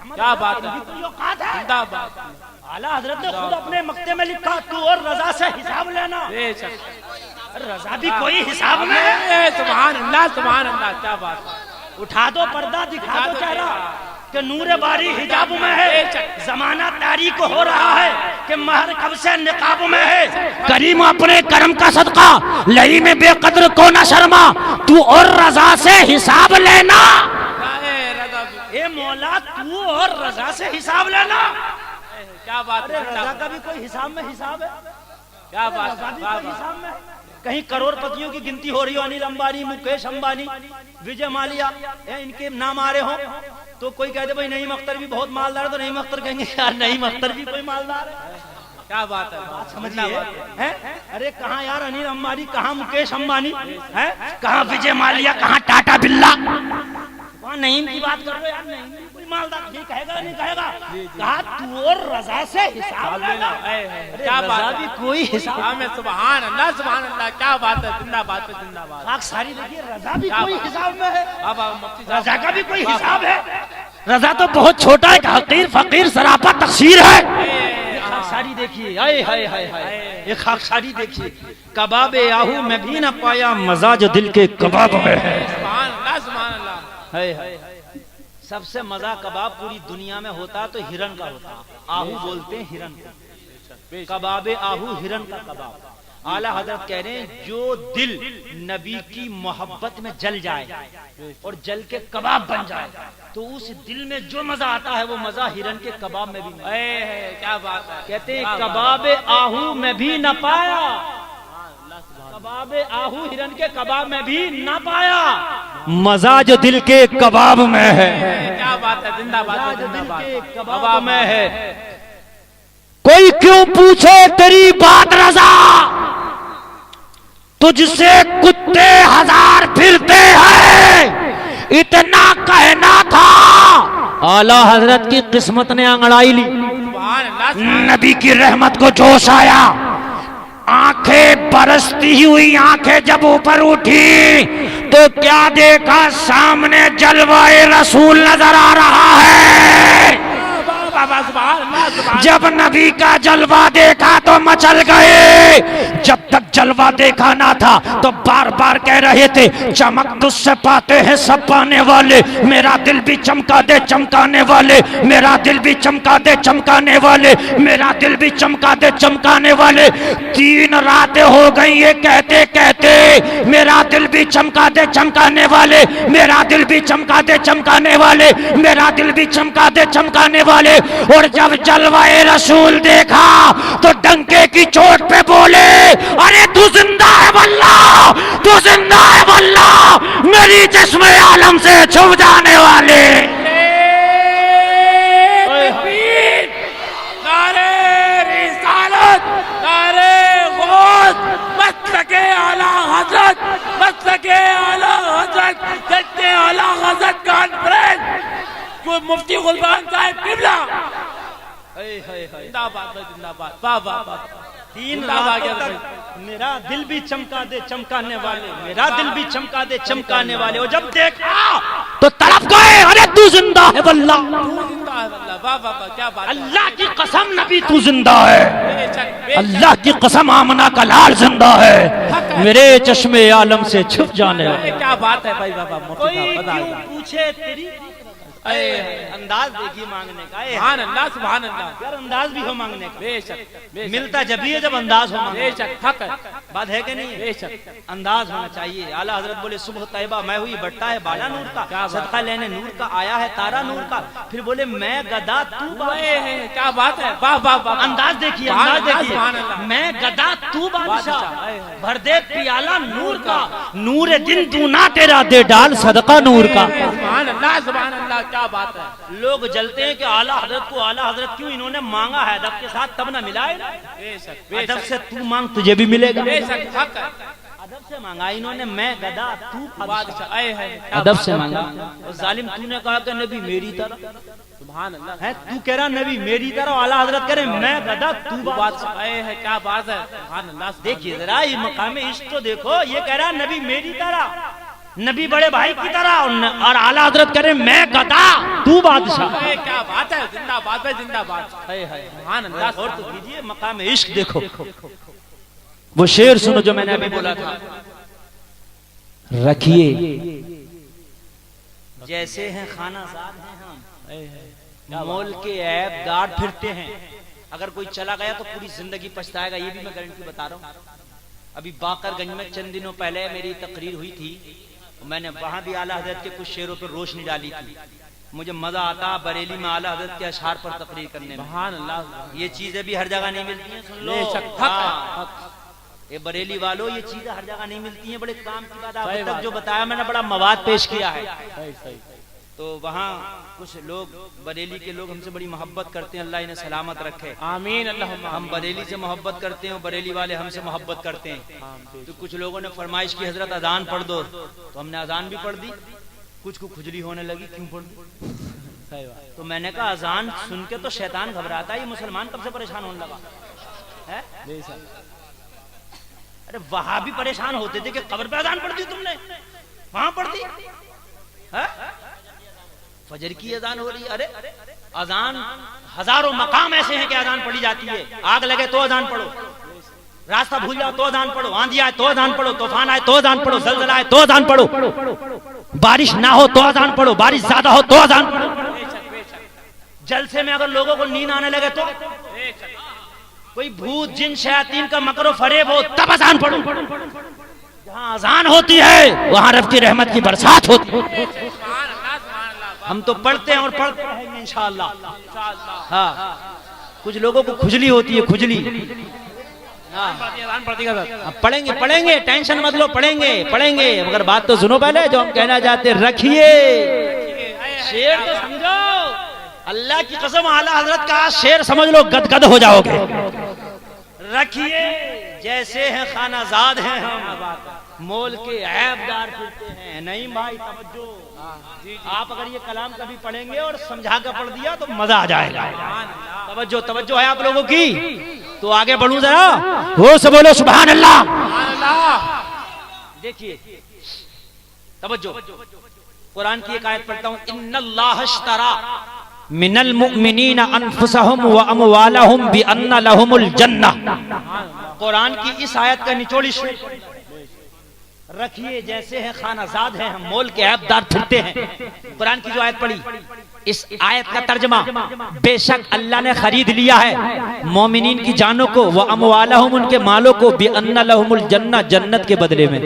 क्या बात है, कोई औकात है। जिंदाबाद। आला हजरत ने खुद अपने मक्ते में लिखा, तू और रजा से हिसाब लेना। रजा भी कोई हिसाब में है। सुभान अल्लाह, सुभान अल्लाह, क्या बात है। उठा दो पर्दा, दिखा दो चेहरा कि नूरे बारी हिजाब में है। जमाना तारीक हो रहा है कि महर कब से निकाब में है। करीम अपने करम का सदका लही में बेकदर को न शर्मा, तू और रजा से हिसाब लेना। ए मौला तू और रजा से हिसाब लेना। क्या बात है, रजा का भी कोई हिसाब में हिसाब है। क्या बात रजा भी है, कोई हिसाब में। कहीं करोड़पतियों की गिनती हो रही हो, अनिल अंबानी, मुकेश अंबानी, विजय माल्या, इनके नाम आ रहे हो, तो कोई कहते भाई नईम अख्तर भी बहुत मालदार है, तो नईम अख्तर कहेंगे यार नईम अख्तर भी कोई मालदार है। क्या बात है, समझिए हैं। अरे कहाँ यार अनिल अंबानी, कहाँ मुकेश अंबानी है, कहाँ विजय माल्या, कहाँ टाटा बिल्ला, वहाँ नईम की बात कर रहे हो यार। नईम भी कोई मालदार ये कहेगा नहीं कहेगा। कहा तू और रजा से हिसाब लेना। क्या बात भी कोई हिसाब में। सुभान अल्लाह, सुभान अल्लाह, क्या बात है, जिंदाबाद पे जिंदाबाद। खाक सारी देखिए, रजा भी कोई हिसाब में है, मुफ्ती साहब, रजा का भी कोई हिसाब है। रजा तो बहुत छोटा है, हकीर फकीर सरापा तकसीर है। खाकसारी देखिए, हाय हाय हाय हाय, ये खाकसारी देखिए। कबाबे आहू में भी न पाया मजा जो दिल के कबाब में है। सुभान अल्लाह, सुभान अल्लाह। हाय हाय, सबसे मजा कबाब पूरी दुनिया में होता तो हिरन का होता। आहू बोलते हैं हिरन को, कबाबे आहू हिरन का कबाब। आला हजरत कह रहे हैं जो दिल नबी की मोहब्बत में जल जाए और जल के कबाब बन जाए तो उस दिल में जो मजा आता है वो मजा हिरन के कबाब में भी नहीं। क्या बात है। कहते हैं कबाबे आहू में भी न पाया, कबाबे आहू हिरन के कबाब में भी न पाया, मजा जो दिल के कबाब में है। क्या बात है, जिंदाबाद जिंदाबाद, कबाब में है। कोई क्यों पूछे तेरी बात रजा, तुझसे कुत्ते हजार फिरते हैं, इतना कहना था। आला हजरत की किस्मत ने अंगड़ाई ली, नबी की रहमत को जोश आया, आंखें बरसती हुई आंखें जब ऊपर उठी तो क्या देखा, सामने जलवाए रसूल नजर आ रहा है। जब नबी का जलवा देखा तो मचल गए, जब तक जलवा देखा ना था तो बार बार कह रहे थे चमक तुझसे पाते हैं सब पाने वाले, मेरा दिल भी चमका दे चमकाने वाले, मेरा दिल भी चमका दे चमकाने वाले, मेरा दिल भी चमका दे चमकाने वाले। 3 रातें हो गई ये कहते कहते, मेरा दिल भी चमका दे चमकाने वाले, मेरा दिल भी चमका दे चमकाने वाले, मेरा दिल भी चमका दे चमकाने वाले। और जब जलवाए रसूल देखा तो डंके की चोट पे बोले, अरे तू जिंदा है वल्लाह, तू जिंदा है वल्लाह, मेरी चश्मे आलम से छुप जाने वाले। नारे रिसालत, नारे गौस, मस्तके आला हजरत, मस्तके आला हजरत, जश्न आला हजरत कॉन्फ्रेंस, मुफ्ती गुलबान साहिब किबला। जिंदाबाद जिंदाबाद, वाह वाह वाह। तीन रातों तक मेरा दिल भी चमका दे चमकाने वाले, मेरा दिल भी चमका दे चमकाने वाले। और जब देखा तो तड़प गए, अरे तू जिंदा है वल्लाह, जिंदा है वल्लाह, वाह वाह वाह, क्या बात। अल्लाह की कसम नबी तू जिंदा है, बेशक अल्लाह की कसम आमना का लाल जिंदा है, मेरे चश्मे आलम से छुप जाने वाले। क्या बात है भाई बाबा। कोई क्यों पूछे तेरी अंदाज देखिए मांगने का। सुभान अल्लाह, सुभान अल्लाह, यार अंदाज भी हो मांगने का। बेशक बेशक, मिलता जब भी है जब अंदाज हो मांगने का। बेशक हक है, बात है कि नहीं है? बेशक अंदाज होना चाहिए। आला हजरत बोले सुबह तैयबा मैं हुई बट्टा है बाला नूर का, सदका लेने नूर का आया है तारा नूर का। फिर बोले मैं गदा तू बादशाह। क्या बात है, वाह वाह वाह। अंदाज देखिए, सुभान अंदाज अल्लाह, देखिए। सुभान अल्लाह। मैं गदा तू बादशाह, बादशाह। भर दे पियाला नूर का, नूर दिन तू ना तेरा दे डाल सदका नूर का। सुभान अल्लाह, सुभान अल्लाह, क्या बात है। लोग जलते हैं कि आला हजरत को आला हजरत क्यों इन्होंने मांगा है अदब के साथ, तब ना मिला है। बेशक अदब बेशक, से तू मांग तुझे भी मिलेगा। बेशक हक है। अदब से मांगा इन्होंने, मैं गदा तू बादशाह। बादशाह आए हैं, अदब से मांगा। और जालिम तूने कहा कि नबी मेरी तरह सुभान अल्लाह है, तू कह रहा नबी मेरी तरह, आला हजरत कह रहे मैं गदा तू बादशाह। बादशाह आए हैं, क्या बात है। सुभान अल्लाह, देखिए जरा ये मकाम इश्क तो देखो, ये कह रहा नबी मेरी तरह, नबी बड़े भाई की तरह, और आला हजरत कह रहे मैं गदा तू बादशाह। क्या बात है। जिंदाबाद भाई जिंदाबाद, सुभान अल्लाह। और तो कीजिए मकाम इश्क देखो। वो शेर सुनो जो मैंने अभी बोला था, रखिए जैसे हैं खाना साद हैं हम, मोल के ऐब गाड़ फिरते हैं। अगर कोई चला गया तो पूरी जिंदगी पछताएगा, ये भी मैं गारंटी बता रहा हूँ। अभी बाकरगंज में चंद दिनों पहले मेरी तकरीर हुई थी, मैंने वहां भी आला हजरत के कुछ शेरों पर रोशनी डाली थी। मुझे मजा आता बरेली में आला हजरत के अशआर पर तकरीर करने में। सुभान अल्लाह, ये चीजें भी हर जगह नहीं मिलती हैं, सुन लो। बेशक हक है, हाँ। ये बरेली वालों ये चीजें हर जगह नहीं मिलती हैं, बड़े काम की बात। अब तक जो बताया मैंने बड़ा मवाद पेश किया है। सही सही। तो वहाँ कुछ लोग बरेली के लोग हमसे बड़ी मोहब्बत करते हैं, अल्लाह इन्हें सलामत रखे। आमीन अल्लाह। हम बरेली से मोहब्बत करते हैं, बरेली वाले हमसे मोहब्बत करते हैं। तो कुछ लोगों ने फरमाइश की हजरत अजान पढ़ दो, तो हमने अजान भी पढ़ दी। कुछ को खुजली होने लगी, क्यों पढ़ दी? तो मैंने कहा अजान सुन के तो शैतान घबराता है, ये मुसलमान कब से परेशान होने लगा है? अरे वहां भी परेशान होते थे कि कब्र पे अजान पढ़ दी तुमने, वहां पढ़ दी है? फजर की अजान हो रही है। अरे अजान हजारों मकाम ऐसे हैं कि अजान पढ़ी जाती है। आग लगे तो अजान पढ़ो, रास्ता भूल जाओ तो अजान पढ़ो, आंधी आए तो अजान पढ़ो, तूफान आए तो अजान पढ़ो, जलजला आए तो अजान पढ़ो, बारिश ना हो तो अजान पढ़ो, बारिश ज्यादा हो तो अजान पढ़ो। जलसे में अगर लोगों को नींद आने लगे तो, कोई भूत जिन शयातीन का मकरो फरेब हो तब अजान पढ़ो। जहां अजान होती है वहां रब की रहमत की बरसात होती है। हम तो पढ़ते हैं और पढ़ते रहेंगे इंशाअल्लाह। हाँ, कुछ लोगों को खुजली होती है, खुजली। पढ़ेंगे पढ़ेंगे, टेंशन मत लो, पढ़ेंगे पढ़ेंगे, मगर बात तो सुनो पहले जो हम कहना चाहते। रखिए शेर तो समझो, अल्लाह की कसम आला हजरत का शेर समझ लो, गदगद हो जाओगे। रखिए जैसे हैं खानाजाद हैं हम, मोल के ऐबदार फिरते हैं। नहीं भाई तवज्जो, आप अगर ये कलाम कभी पढ़ेंगे और समझा कर पढ़ दिया तो मजा आ जाएगा। तवज्जो तवज्जो है आप लोगों की, तो आगे बढ़ूं जरा, हो से बोलो सुभान अल्लाह। देखिए तवज्जो, कुरान की एक आयत पढ़ता हूं, इन्नल्लाह अश्तरा मिनल मुमिनीना अनफुसहुम व अमवालहुम बिअन्न लहुमुल जन्नह। कुरान की इस आयत का निचोड़ शेर, रखिए जैसे हैं खानाजाद हैं हम, मोल के ऐबदार फिरते हैं। कुरान की जो आयत पढ़ी, इस आयत का तर्जमा, बेशक अल्लाह ने खरीद लिया है मोमिनीन की जानों को, व अमवालहुम उनके मालों को, बिअन्न लहुमुल जन्नह जन्नत के बदले में।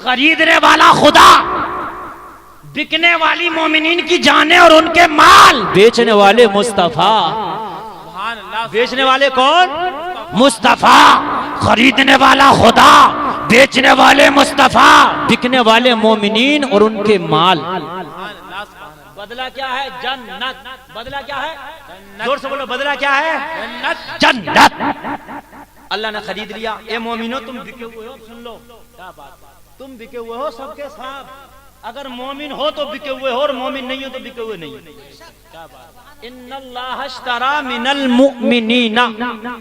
खरीदने वाला खुदा, बिकने वाली मोमिनीन की जानें और उनके माल, बेचने वाले मुस्तफा। सुभान अल्लाह। बेचने वाले कौन? मुस्तफा। खरीदने वाला खुदा, बेचने वाले मुस्तफा, बिकने वाले मोमिनीन और उनके माल। बदला क्या है? जन्नत। बदला क्या है? जोर से बोलो, बदला क्या है? जन्नत। अल्लाह ने खरीद लिया। ए मोमिनो, तुम बिके हुए हो, सुन लो, क्या बात, तुम बिके हुए हो सबके साथ। अगर मोमिन हो तो बिके हुए हो, और मोमिन नहीं हो तो बिके हुए नहीं। क्या बात। इन्नल्लाह अश्तरा मिनल मुमिनीना।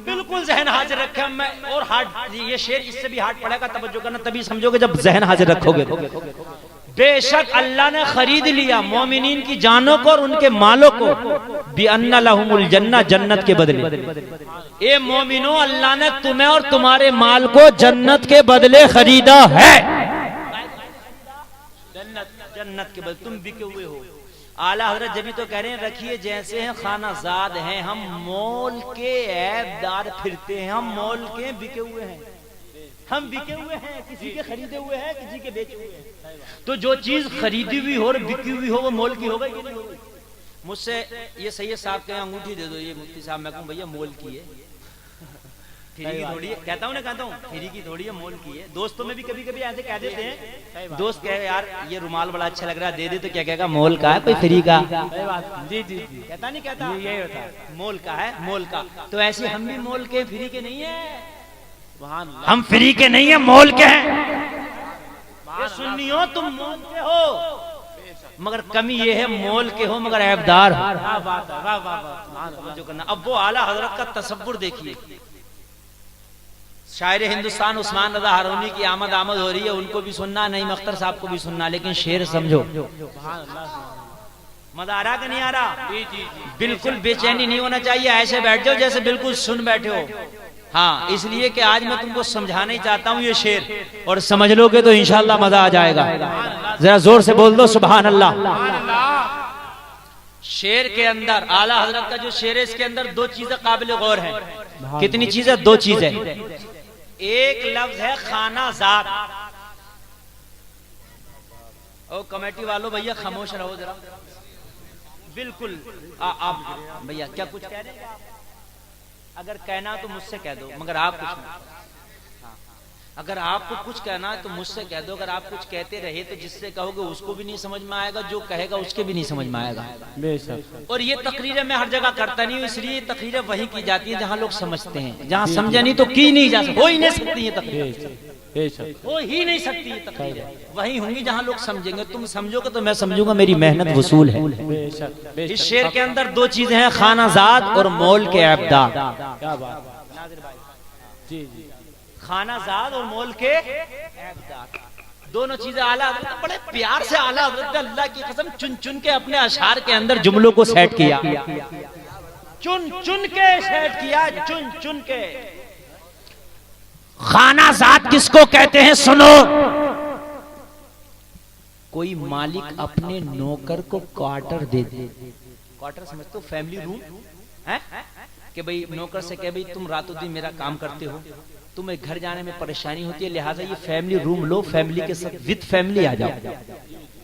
बिल्कुल जहन हाजिर रखे। मैं और हार्ट, ये शेर इससे भी हार्ट पड़ेगा, तवज्जो करना, तभी समझोगे जब जहन हाजिर रखोगे। बेशक अल्लाह ने खरीद लिया मोमिनीन की जानों को और उनके मालों को, बिअन्ना लहुमुल जन्नह, जन्नत के बदले। ए मोमिनो, अल्लाह ने तुम्हें और तुम्हारे माल को जन्नत के बदले खरीदा है। जन्नत के बदले तुम बिके हुए हो। आला हजरत जब भी तो कह रहे हैं, रखिए जैसे हैं खानाजाद हैं, हम मोल के ऐबदार फिरते हैं, हम मोल के बिके हुए हैं, हम बिके हुए हैं, किसी के खरीदे हुए हैं, किसी के बेचे हुए हैं। तो जो चीज खरीदी हुई हो और बिकी हुई हो वो मोल की हो गई कि नहीं हो गई? मुझसे ये सैयद साहब के अंगूठी दे दो, ये मुफ्ती साहब, मैं कहूँ भैया मोल की है, फ्री की थोड़ी है, कहता हूँ ना, कहता हूँ फ्री की थोड़ी है, मोल की है। दोस्तों में भी कभी कभी ऐसे कह देते हैं, दोस्त कहे यार ये रुमाल बड़ा अच्छा लग रहा है, दे दे, तो क्या कहेगा? मोल का है, कोई फ्री का? जी जी, कहता नहीं, कहता यही होता है, मोल का है, मोल का। तो ऐसे हम भी मोल के, फ्री के नहीं है। सुभान अल्लाह। हम फ्री के नहीं है, मोल के हैं। ये सुन्नियों, तुम मोल के हो, मगर कमी ये है मोल के हो मगर ऐबदार हो। वाह बात है, वाह वाह वाह, सुभान अल्लाह। जो करना। अब वो आला हजरत का तसव्वुर देखिए। शायर हिंदुस्तान उस्मान रज़ा हारूनी की आमद हो रही है, उनको भी सुनना, नईम अख्तर साहब को भी सुनना, लेकिन शेर समझो। मजा आ रहा कि नहीं आ रहा? जी जी जी, बिल्कुल बेचैनी नहीं होना चाहिए, ऐसे बैठ जाओ जैसे बिल्कुल सुन बैठे हो। हाँ, इसलिए कि आज मैं तुमको समझाना ही चाहता हूँ ये शेर, और समझ लोगे तो इंशाल्लाह मजा आ जाएगा। जरा जोर से बोल दो सुभान अल्लाह। शेर के अंदर, आला हजरत का जो शेर है, इसके अंदर दो चीजें काबिल गौर हैं। कितनी चीजें? दो चीजें। एक लफ्ज है खाना जात। ओ कमेटी वालों, भैया खामोश रहो जरा, बिल्कुल। आप भैया क्या कुछ कह रहे हैं? अगर कहना तो मुझसे कह दो, मगर आप कुछ नहीं। अगर आपको कुछ कहना है तो मुझसे कह दो। अगर आप कुछ कहते रहे तो जिससे कहोगे उसको भी नहीं समझ में आएगा, जो कहेगा उसके भी नहीं समझ में आएगा। और ये तकरीरें मैं हर जगह करता नहीं हूँ, इसलिए तकरीरें वही की जाती है जहाँ लोग समझते हैं। जहाँ समझे नहीं तो की नहीं जा सकती, हो ही नहीं सकती है तकरीर, हो ही नहीं सकती है तकरीरें। वही होंगी जहाँ लोग समझेंगे। तुम समझोगे तो मैं समझूंगा, मेरी मेहनत वसूल है। इस शेर के अंदर दो चीजें हैं, खानाजाद और मोल के ऐबदार। खानाजाद और मोल के ऐबदार, दोनों चीजें आला हजरत बड़े प्यार से, आला हजरत अल्लाह की कसम, चुन चुन के अपने अशार के अंदर जुमलों को सेट किया, चुन चुन के सेट किया, चुन चुन के। खानाजाद किसको कहते हैं? सुनो। कोई मालिक अपने नौकर को क्वार्टर दे दे। क्वार्टर समझते हो? फैमिली रूम है कि भाई नौकर से कहे भाई तुम रातों दिन मेरा काम करते हो, तुम्हें घर जाने में परेशानी होती है, लिहाजा ये फैमिली रूम लो, फैमिली के साथ विद फैमिली आ जाओ।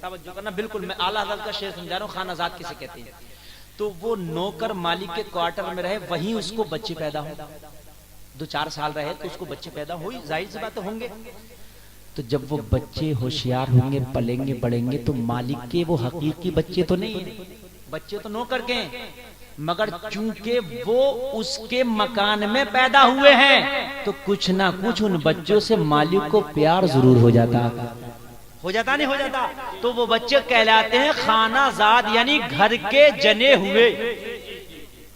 तवज्जो करना, बिल्कुल मैं आला हज़रत का शेर समझा रहा हूँ। खानाजाद किसे कहते हैं? तो वो नौकर मालिक के क्वार्टर में रहे, वहीं उसको बच्चे पैदा हो, 2-4 साल रहे तो उसको बच्चे पैदा हो, जाहिर सी बात होंगे। तो जब वो बच्चे होशियार होंगे, पलेंगे बढ़ेंगे, तो मालिक के वो हकीकी बच्चे तो नहीं है, बच्चे तो नौकर के हैं, मगर चूंकि वो उसके मकान में पैदा हुए हैं तो कुछ ना कुछ उन बच्चों से मालिक को प्यार जरूर हो जाता नहीं हो जाता? तो वो बच्चे कहलाते हैं खानाजाद, यानी घर के जने हुए।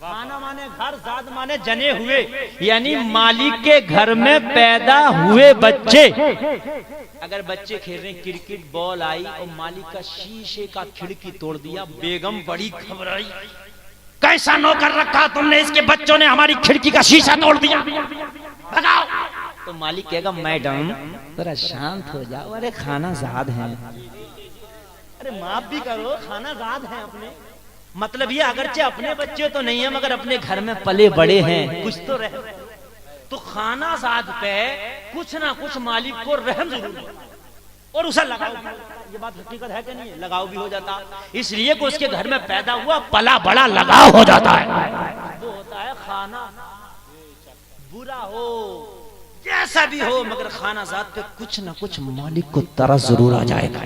खाना माने घर, जाद माने जने हुए, यानी मालिक के घर में पैदा हुए बच्चे। अगर बच्चे खेल रहे हैं क्रिकेट, बॉल आई और मालिक का शीशे का खिड़की तोड़ दिया, बेगम बड़ी घबराई, कैसा नौकर रखा तुमने, इसके बच्चों ने हमारी खिड़की का शीशा तोड़ दिया, भगाओ। तो मालिक कहेगा मैडम जरा शांत हो जाओ, अरे खानाजाद हैं, अरे माफ भी करो, खानाजाद हैं अपने। मतलब ये अगरचे अपने बच्चे तो नहीं है मगर अपने घर में पले बड़े हैं, कुछ तो रहे। तो खानाजाद पे कुछ ना कुछ मालिक को रहम जरूर है। और उसे लगाव भी हो जाता। ये बात हकीकत है कि नहीं है? लगाव भी हो जाता, इसलिए कि उसके घर में पैदा हुआ पला बड़ा लगाव हो जाता है। वो होता है खाना, बुरा हो जैसा भी हो, मगर खाना जात पे कुछ ना कुछ मालिक को तरस जरूर आ जाएगा।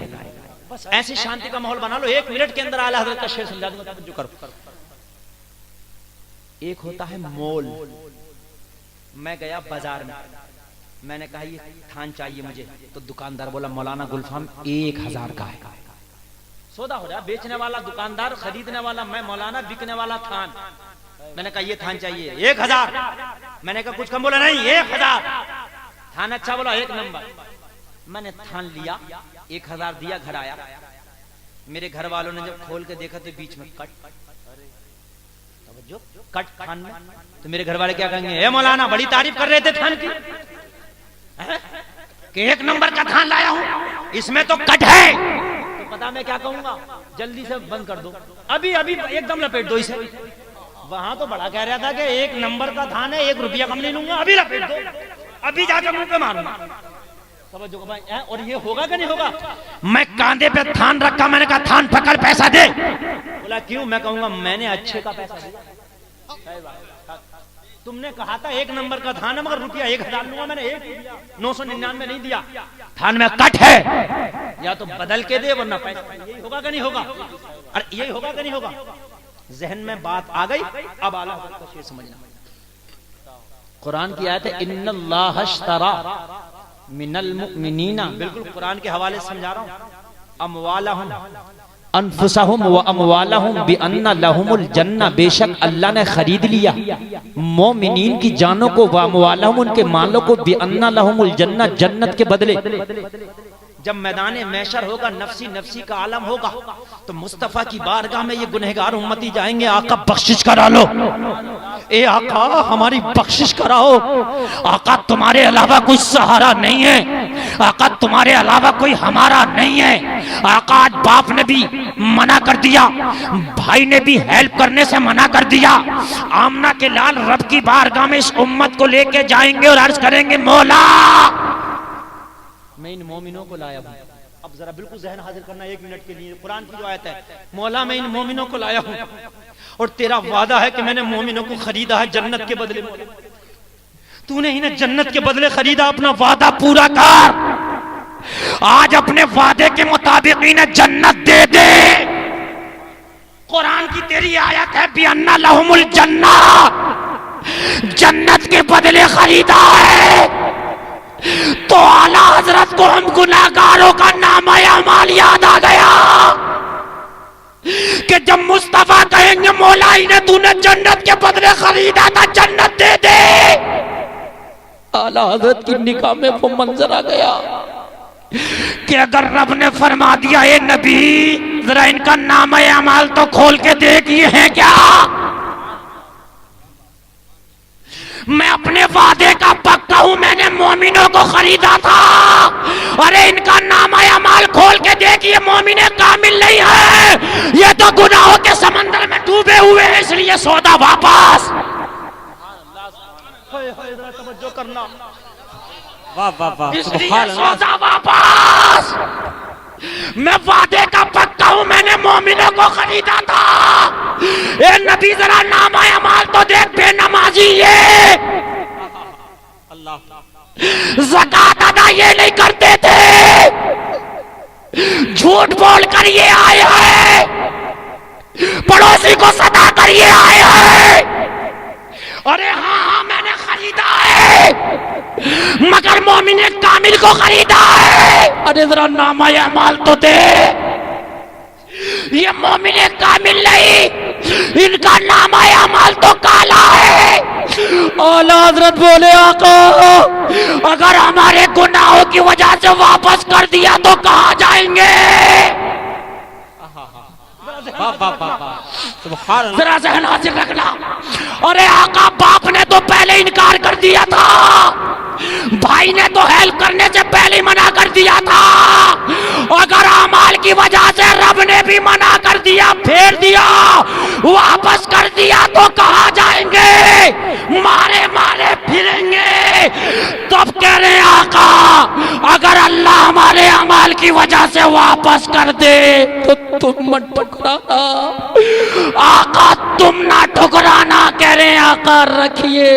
बस ऐसी शांति का माहौल बना लो। 1 मिनट के अंदर आला हज़रत का शेर समझा दूंगा, तवज्जो करो। एक होता है मोल। मैं गया बाजार में, मैंने कहा ये थान चाहिए मुझे, तो दुकानदार बोला मौलाना गुलफाम 1000 का है। सौदा हो रहा, बेचने वाला दुकानदार, खरीदने वाला मैं, मौलाना बिकने वाला थान। मैंने कहा ये थान चाहिए 1000। मैंने कहा कुछ कम, बोला नहीं 1000। थान अच्छा, बोला 1 नंबर। मैंने थान लिया, 1000 दिया, घर आया। मेरे घर वालों ने जब खोल के देखा तो बीच में कट, कट थान में। तो मेरे घर वाले क्या कहेंगे, ए मौलाना बड़ी तारीफ कर रहे थे थान की, कि 1 नंबर का थान लाया हूं, इसमें तो कट है। तो पता मैं क्या कहूंगा, जल्दी से बंद कर दो, अभी अभी एकदम लपेट दो इसे। वहां तो बड़ा कह रहा था कि 1 नंबर का थान है, 1 रुपया कम नहीं लूंगा, अभी लपेट दो, अभी जाकर मुंह पे मारूंगा। समझो भाई, और ये होगा कि नहीं होगा? मैं कांधे पे थान रखा, मैंने कहा थान पकड़ पैसा दे। बोला क्यों? मैं कहूंगा मैंने अच्छे का पैसा दिया। तुमने कहा था 1 नंबर का थान है, मगर रुपया 1000 लूंगा, मैंने 999 नहीं दिया। थान में कट है, या तो बदल के दे वरना पैसा। यही होगा कि नहीं होगा? अरे यही होगा कि नहीं होगा? जहन में बात आ गई, अब आला हज़रत का शेर समझना। कुरान की आयत है इन्नल्लाह अश्तरा मिनल मुमिनीना, बिल्कुल कुरान के हवाले से समझा रहा हूं। अमवालहुम अनफुसहुम व अमवालहुम बिअन्ना लहुमुल जन्नह, बेशक अल्लाह ने खरीद लिया मोमिनीन की जानों को, व अमवालहुम उनके मालों को, बिअन्ना लहुमुल जन्नह, जन्नत के बदले। जब मैदान महशर होगा, नफसी नफसी का आलम होगा, तो मुस्तफा की बारगाह में ये गुनहगार उम्मती जाएंगे, आका बख्शिश करा लो, ए आका हमारी बख्शिश कराओ, आका तुम्हारे अलावा कोई सहारा नहीं है, आका तुम्हारे अलावा कोई हमारा नहीं है। आका आज बाप ने भी मना कर दिया, भाई ने भी हेल्प करने से मना कर दिया। आमना के लाल रब की बारगाह में इस उम्मत को लेके जाएंगे और अर्ज करेंगे मौला मैं इन मोमिनों को लाया हूं। अब जरा बिल्कुल जहन हाजिर करना 1 मिनट के लिए, कुरान की जो आयत है, मौला मैं इन मोमिनों को लाया हूं और तेरा वादा है कि मैंने मोमिनों को खरीदा है जन्नत के बदले। तूने इन्हें जन्नत के बदले खरीदा, अपना वादा पूरा कर। आज अपने वादे के मुताबिक इन्हें जन्नत दे दे। कुरान की तेरी आयत है बिअन्ना लहुमुल जन्नह, जन्नत के बदले खरीदा है। तो आला हजरत को हम गुनाहगारों का नामा अमाल याद आ गया कि जब मुस्तफा कहेंगे मौला इन्हें तूने जन्नत के बदले खरीदा था, जन्नत दे दे। आला हजरत की निगाह में वो मंजर आ गया कि अगर रब ने फरमा दिया ए नबी जरा इनका नामा अमाल तो खोल के देख, ये है क्या? मैं अपने वादे का पक्का हूं, मैंने मोमिनों को खरीदा था। अरे इनका नामा अमाल खोल के देखिए, मोमिने कामिल नहीं है, ये तो गुनाहों के समंदर में डूबे हुए हैं, इसलिए सौदा वापस। तवज्जो करना, वाह वाह वाह, इसलिए सौदा वापस। मैं वादे का पक्का हूं, मैंने मोमिनों को खरीदा था। ए नबी जरा नामा अमाल तो देख, बेनमाजी ये अल्लाह ज़कात अदा ये नहीं करते थे, झूठ बोल कर ये आए हैं, पड़ोसी को सता कर ये आए हैं। अरे हाँ हाँ मैंने खरीदा है, मगर मोमिने कामिल को खरीदा है। अरे जरा नामा अमाल तो दे। ये मोमिने कामिल नहीं, इनका नामा अमाल तो काला है। आला हज़रत बोले आका अगर हमारे गुनाहों की वजह से वापस कर दिया तो कहाँ जाएंगे? जरा जहन हाजिर रखना। अरे आका बाप ने तो पहले इनकार कर दिया था, भाई ने तो हेल्प करने से पहले मना कर दिया था। अगर अमाल की वजह से रब ने भी मना कर दिया, फेर दिया, वापस कर दिया तो कहाँ जाएंगे? मारे मारे फिरेंगे। तब कह रहे आका अगर अल्लाह हमारे अमाल की से वापस कर दे तो तुम मत ठुकराना। आका तुम ना ठुकराना, कह रहे हैं आका रखिए।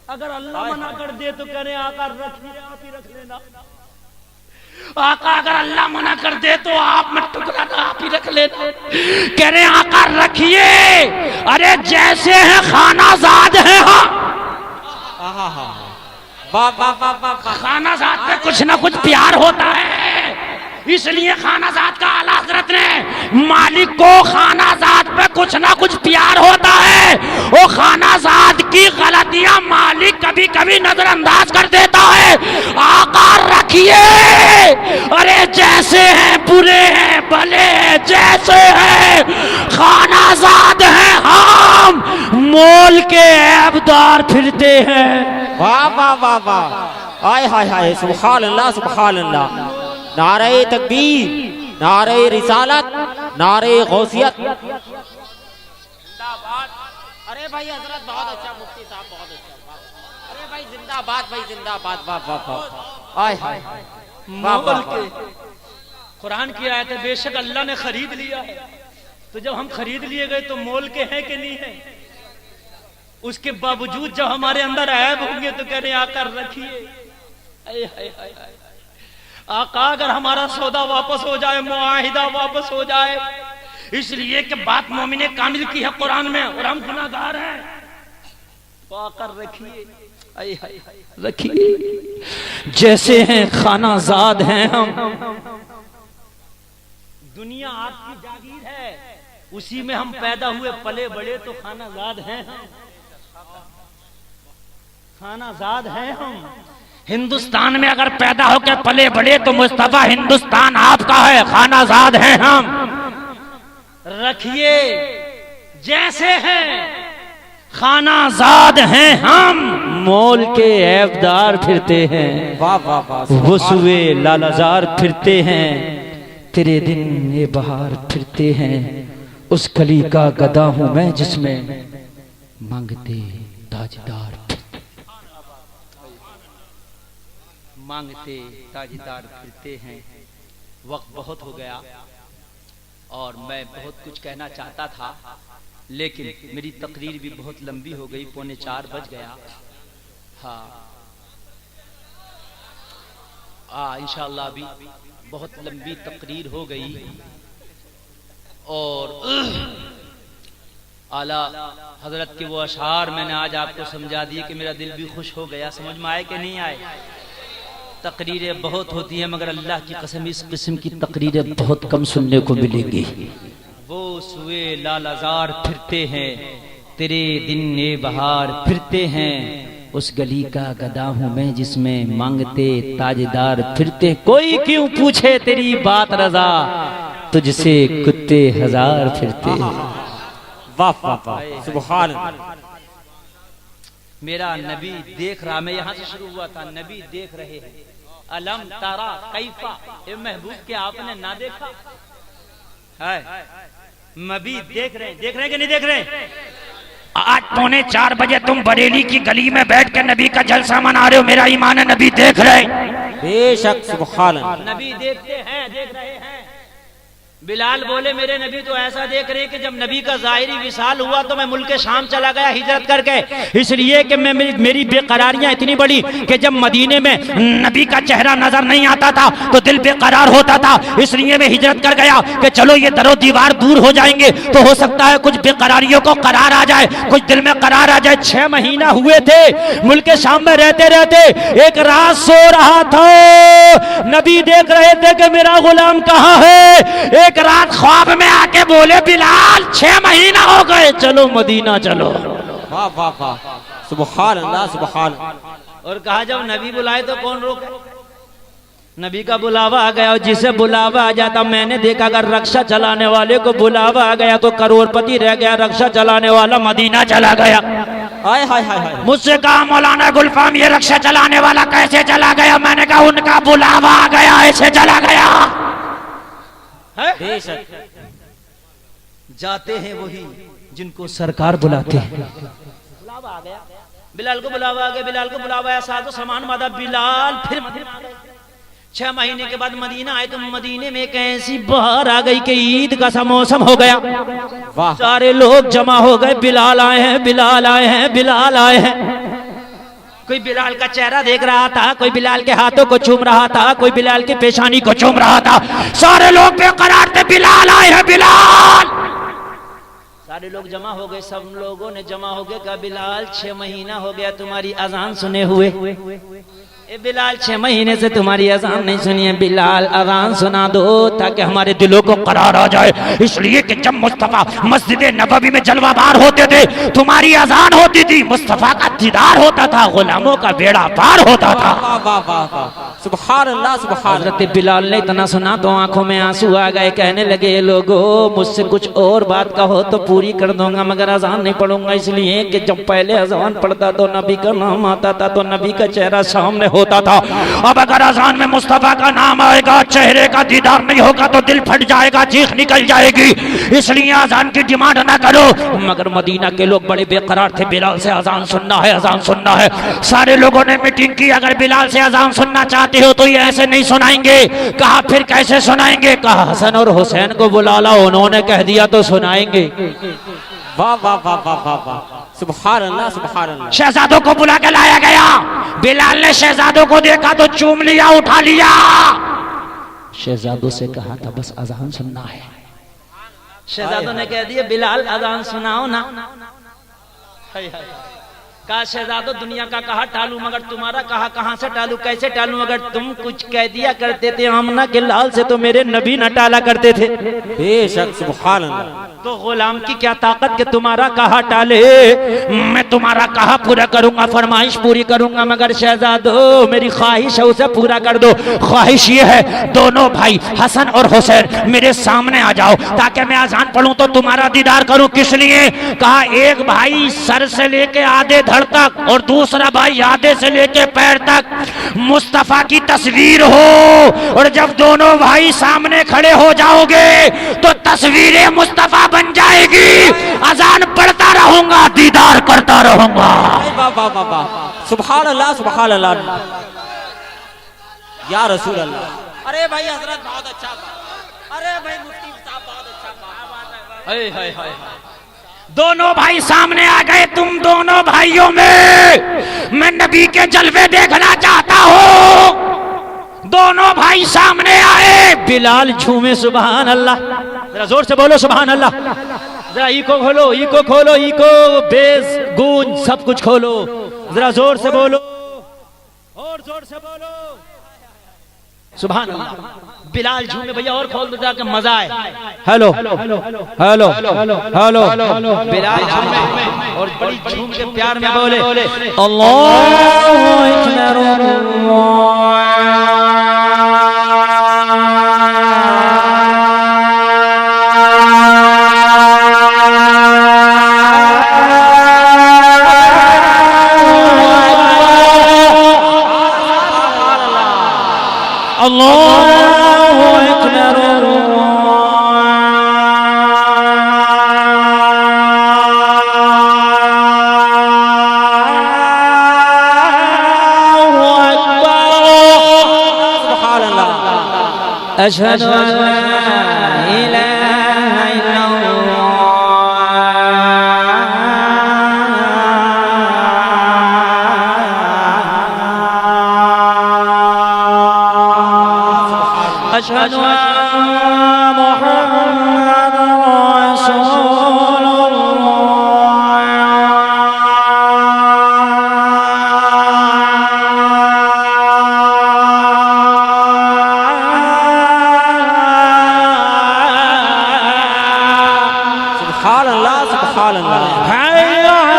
अगर अल्लाह मना कर दे तो कह रहे आका रखिए, आप ही रख लेना। आका अगर अल्लाह मना कर दे तो आप मत ठुकराना, आप ही रख लेना। कह रहे हैं आका रखिए। अरे जैसे हैं खानाजाद है, खानाजाद पे कुछ ना कुछ प्यार होता है, इसलिए खानाजाद का आला हजरत ने मालिक को खानाजाद पे कुछ ना कुछ प्यार होता है। वो खानाजाद की गलतियां मालिक कभी कभी नजरअंदाज कर देता है। आका रखिए। अरे जैसे हैं बुरे हैं भले हैं, जैसे हैं खानाजाद हैं हम, मोल के ऐबदार फिरते हैं। वाह वाह वाह वाह, आय हाय हाय, सुभान अल्लाह सुभान अल्लाह। नारे तकबीर, नारे रिसालत, नारे गौसियत। अरे भाई हजरत बहुत अच्छा, मुफ्ती साहब बहुत अच्छा। अरे भाई जिंदाबाद, भाई जिंदाबाद। वाह वाह वाह, आय हाय, मोल के कुरान की आयत है, बेशक अल्लाह ने खरीद लिया है। तो जब हम खरीद लिए गए तो मोल के हैं कि नहीं है? उसके बावजूद जब हमारे अंदर ऐब होंगे तो कह रहे आकर रखिए। आका अगर हमारा सौदा वापस हो जाए, मुआहिदा वापस हो जाए, इसलिए कि बात मोमिने कामिल की है कुरान में और हम गुनाहगार हैं, तो आकर रखिए, रखिए। जैसे हैं खानाजाद हैं हम। दुनिया आपकी जागीर है, उसी में हम पैदा हुए पले बड़े, तो खानाजाद हैं हम, खानाजाद हैं हम। हिंदुस्तान में अगर पैदा होकर पले बड़े तो मुस्तफा हिंदुस्तान आपका है, खानाजाद हैं हम। रखिए जैसे हैं खानाजाद हैं हम, मोल के ऐबदार फिरते हैं। वाह वाह वाह, वसुए लालाजार फिरते हैं, तेरे दिन ये बहार फिरते हैं। उस कली का गदा हूं मैं जिसमें मांगते ताजदार, मांगते ताजदार फिरते हैं। वक्त बहुत हो गया और मैं बहुत कुछ कहना चाहता था, लेकिन मेरी तकरीर भी बहुत लंबी हो गई, 3:45 बज गया। हाँ इंशाअल्लाह अभी बहुत लंबी तकरीर हो गई और आला हजरत के वो अशार मैंने आज आपको समझा दिए कि मेरा दिल भी खुश हो गया। समझ में आए कि नहीं आए? तकरीरें बहुत होती हैं मगर अल्लाह की कसम इस किस्म की तकरीरें बहुत कम सुनने को मिलेंगी। वो सुए लालाजार फिरते हैं, तेरे दिन ए बहार फिरते हैं। उस गली का गदा हूं मैं जिसमें मांगते ताजदार फिरते। कोई क्यों पूछे तेरी बात रजा, तुझसे कुत्ते हजार फिरते। वाह वाह वाह, सुभान। मेरा नबी देख रहा, मैं यहाँ से शुरू हुआ था, नबी देख रहे हैं। अलम तारा कैफा, ए महबूब के आपने ना देखा है? नबी देख रहे हैं कि नहीं देख रहे हैं? आज 3:45 बजे तुम बरेली की गली में बैठ कर नबी का जलसा मना रहे हो, मेरा ईमान है नबी देख रहे हैं। बेशक सुभान अल्लाह, नबी देखते हैं, देख रहे हैं। बिलाल बोले मेरे नबी तो ऐसा देख रहे कि जब नबी का ज़ाहिरी विसाल हुआ तो मैं मुल्क शाम चला गया हिजरत करके, इसलिए कि मैं मेरी बेकरारियां इतनी बड़ी कि जब मदीने में नबी का चेहरा नजर नहीं आता था तो दिल बेकरार होता था, इसलिए मैं हिजरत कर गया कि चलो ये दरो दीवार दूर हो जाएंगे तो हो सकता है कुछ बेकरारियों को करार आ जाए, कुछ दिल में करार आ जाए। 6 महीना हुए थे मुल्क शाम में रहते रहते। एक रात सो रहा था, नबी देख रहे थे कि मेरा गुलाम कहाँ है। एक रात ख्वाब में आके बोले बिलाल 6 महीना हो गए, चलो मदीना चलो। वाह वाह वाह, सुभान अल्लाह सुभान। और कहा जब नबी बुलाए तो कौन रोके? नबी का बुलावा आ गया और जिसे बुलावा आ जाता, मैंने देखा अगर रक्षा चलाने वाले को बुलावा आ गया तो करोड़पति रह गया, रक्षा चलाने वाला मदीना चला गया। हाय हाय हाय, मुझसे कहा मौलाना गुलफाम ये रक्षा चलाने वाला कैसे चला गया? मैंने कहा उनका बुलावा आ गया, ऐसे चला गया। जाते हैं वही जिनको सरकार बुलाते हैं। बुलावा आ गया, बिलाल को बुलावा आ गया, बिलाल को बुलावा आया, साधु समान मादा बिलाल फिर 6 महीने के बाद मदीना आए तो मदीने में एक ऐसी बहार आ गई कि ईद का सा मौसम हो गया। वाह। सारे लोग जमा हो गए, बिलाल आए हैं, बिलाल आए हैं, बिलाल आए हैं। कोई बिलाल का चेहरा देख रहा था, कोई बिलाल के हाथों को चूम रहा था, कोई बिलाल की पेशानी को चूम रहा था। सारे लोग बेकरार थे, बिलाल आए हैं, बिलाल। सारे लोग जमा हो गए, सब लोगों ने जमा हो गए, कहा बिलाल 6 महीना हो गया तुम्हारी अजान सुने हुए। ए बिलाल 6 महीने से तुम्हारी अजान नहीं सुनी है, बिलाल अजान सुना दो ताकि हमारे दिलों को करार आ जाए। इसलिए कि जब मुस्तफा मस्जिद नबवी में जलवाबार होते थे, तुम्हारी अजान होती थी, मुस्तफा का दीदार होता था, गुलामों का बेड़ा पार होता था। सुभान अल्लाह, सुभान अल्लाह। हज़रत बिलाल ने इतना सुना तो आंखों में आंसू आ गए, कहने लगे लोगो मुझसे कुछ और बात कहो तो पूरी कर दूंगा, मगर अजान नहीं पढ़ूंगा। इसलिए कि जब पहले अजान पढ़ता तो नबी का नाम आता था तो नबी का चेहरा सामने होता था। अब अगर अजान में मुस्तफा का नाम आएगा, चेहरे का दीदार नहीं होगा तो दिल फट जाएगा, चीख निकल जाएगी। इसलिए अजान की डिमांड ना करो। मगर मदीना के लोग बड़े बेकरार थे, बिलाल से अजान सुनना है, अजान सुनना है। सारे लोगों ने मीटिंग की, अगर बिलाल से अजान सुनना चाहते हो तो ये ऐसे नहीं सुनाएंगे। कहा फिर कैसे सुनाएंगे? कहा हसन और हुसैन को बुला लाओ, उन्होंने कह दिया तो सुनाएंगे। वाह वाह वाह वाह वाह वाह, सुभान अल्लाह, सुभान अल्लाह। शहजादों को बुला के लाया गया। बिलाल ने शहजादों को देखा तो चूम लिया, उठा लिया। शहजादों से कहा था बस अजान सुनना है। शहजादों ने कह दिया बिलाल अजान सुनाओ ना। कहा शहजादों दुनिया का कहा टालू, मगर तुम्हारा कहा कहां से टालू, कैसे टालू? अगर तुम कुछ कह दिया करते थे आमना के लाल से तो मेरे नबी न टाला करते थे। बेशक, सुभान अल्लाह। तो गुलाम की क्या ताकत कि तुम्हारा कहा टाले? मैं तुम्हारा कहा पूरा करूंगा, फरमाइश पूरी करूंगा, मगर शहजादों मेरी ख्वाहिश है उसे पूरा कर दो। ख्वाहिश ये है दोनों भाई हसन और हुसैन मेरे सामने आ जाओ ताकि मैं अजान पढ़ूं तो तुम्हारा दीदार करूं। किस लिए? कहा एक भाई सर से लेके आधे धड़ तक और दूसरा भाई आधे से लेके पैर तक मुस्तफा की तस्वीर हो, और जब दोनों भाई सामने खड़े हो जाओगे तो तस्वीरें मुस्तफा बन जाएगी। अजान पढ़ता रहूंगा, दीदार करता रहूंगा। वाह वाह वाह वाह, सुभान अल्लाह, सुभान अल्लाह। या रसूल अल्लाह। अरे भाई हजरत बहुत अच्छा कहा। अरे भाई मुफ्ती साहब बहुत अच्छा कहा। हाय हाय हाय। दोनों भाई सामने आ गए। तुम दोनों भाइयों में मैं नबी के जलवे देखना चाहता हूं। दोनों भाई सामने आए। बिलाल झूमे सुभान अल्लाह। जरा जोर से बोलो सुभान अल्लाह। जरा इको खोलो, इको खोलो, इको बेस गूंज सब कुछ खोलो। जरा जोर से बोलो और जोर से बोलो सुभान अल्लाह। बिलाल झूमे भैया और खोल दो ताकि मजा आए। Hello hello hello hello. Bilal झूमे और बड़ी झूम के प्यार में बोले अल्लाहु अकबर। अल्लाहु अकबर। सुभान अल्लाह। अशहदु अन ला इलाहा इल्लल्लाह। अशहदु अन्न मुहम्मदर रसूलुल्लाह। सुभान अल्लाह, सुभान अल्लाह। hayya ala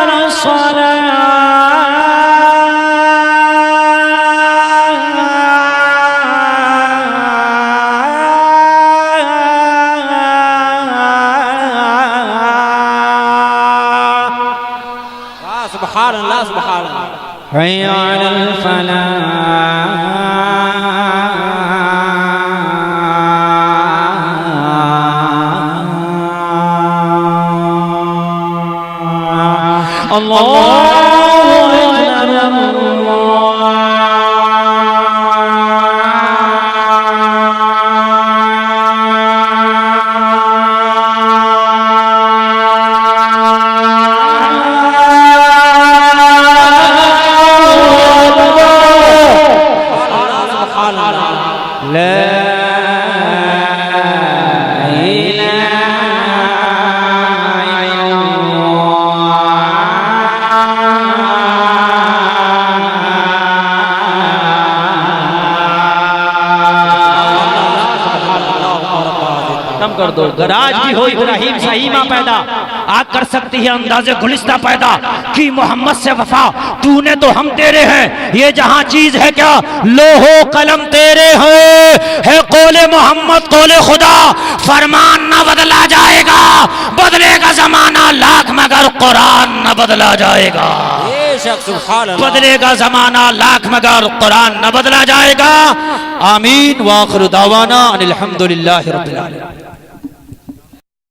वाह, सुभान अल्लाह, सुभान अल्लाह। hayya ala falah। अल्लाहु अकबर। कम कर दो। गराज भी हो इब्राहिम सही माँ पैदा, आग कर सकती है अंदाजे गुलिस्ता पैदा कि मोहम्मद से वफा तूने तो हम तेरे हैं, ये जहां चीज है क्या लोहो कलम तेरे है कोले मोहम्मद कोले खुदा, फरमान न बदला जाएगा, बदलेगा जमाना लाख मगर कुरान न बदला जाएगा, बेशक सुभान अल्लाह। बदलेगा जमाना लाख मगर कुरान न बदला जाएगा। आमीन व आखिर दावाना अनिल हम्दुलिल्लाहि रब्बिल आलमीन।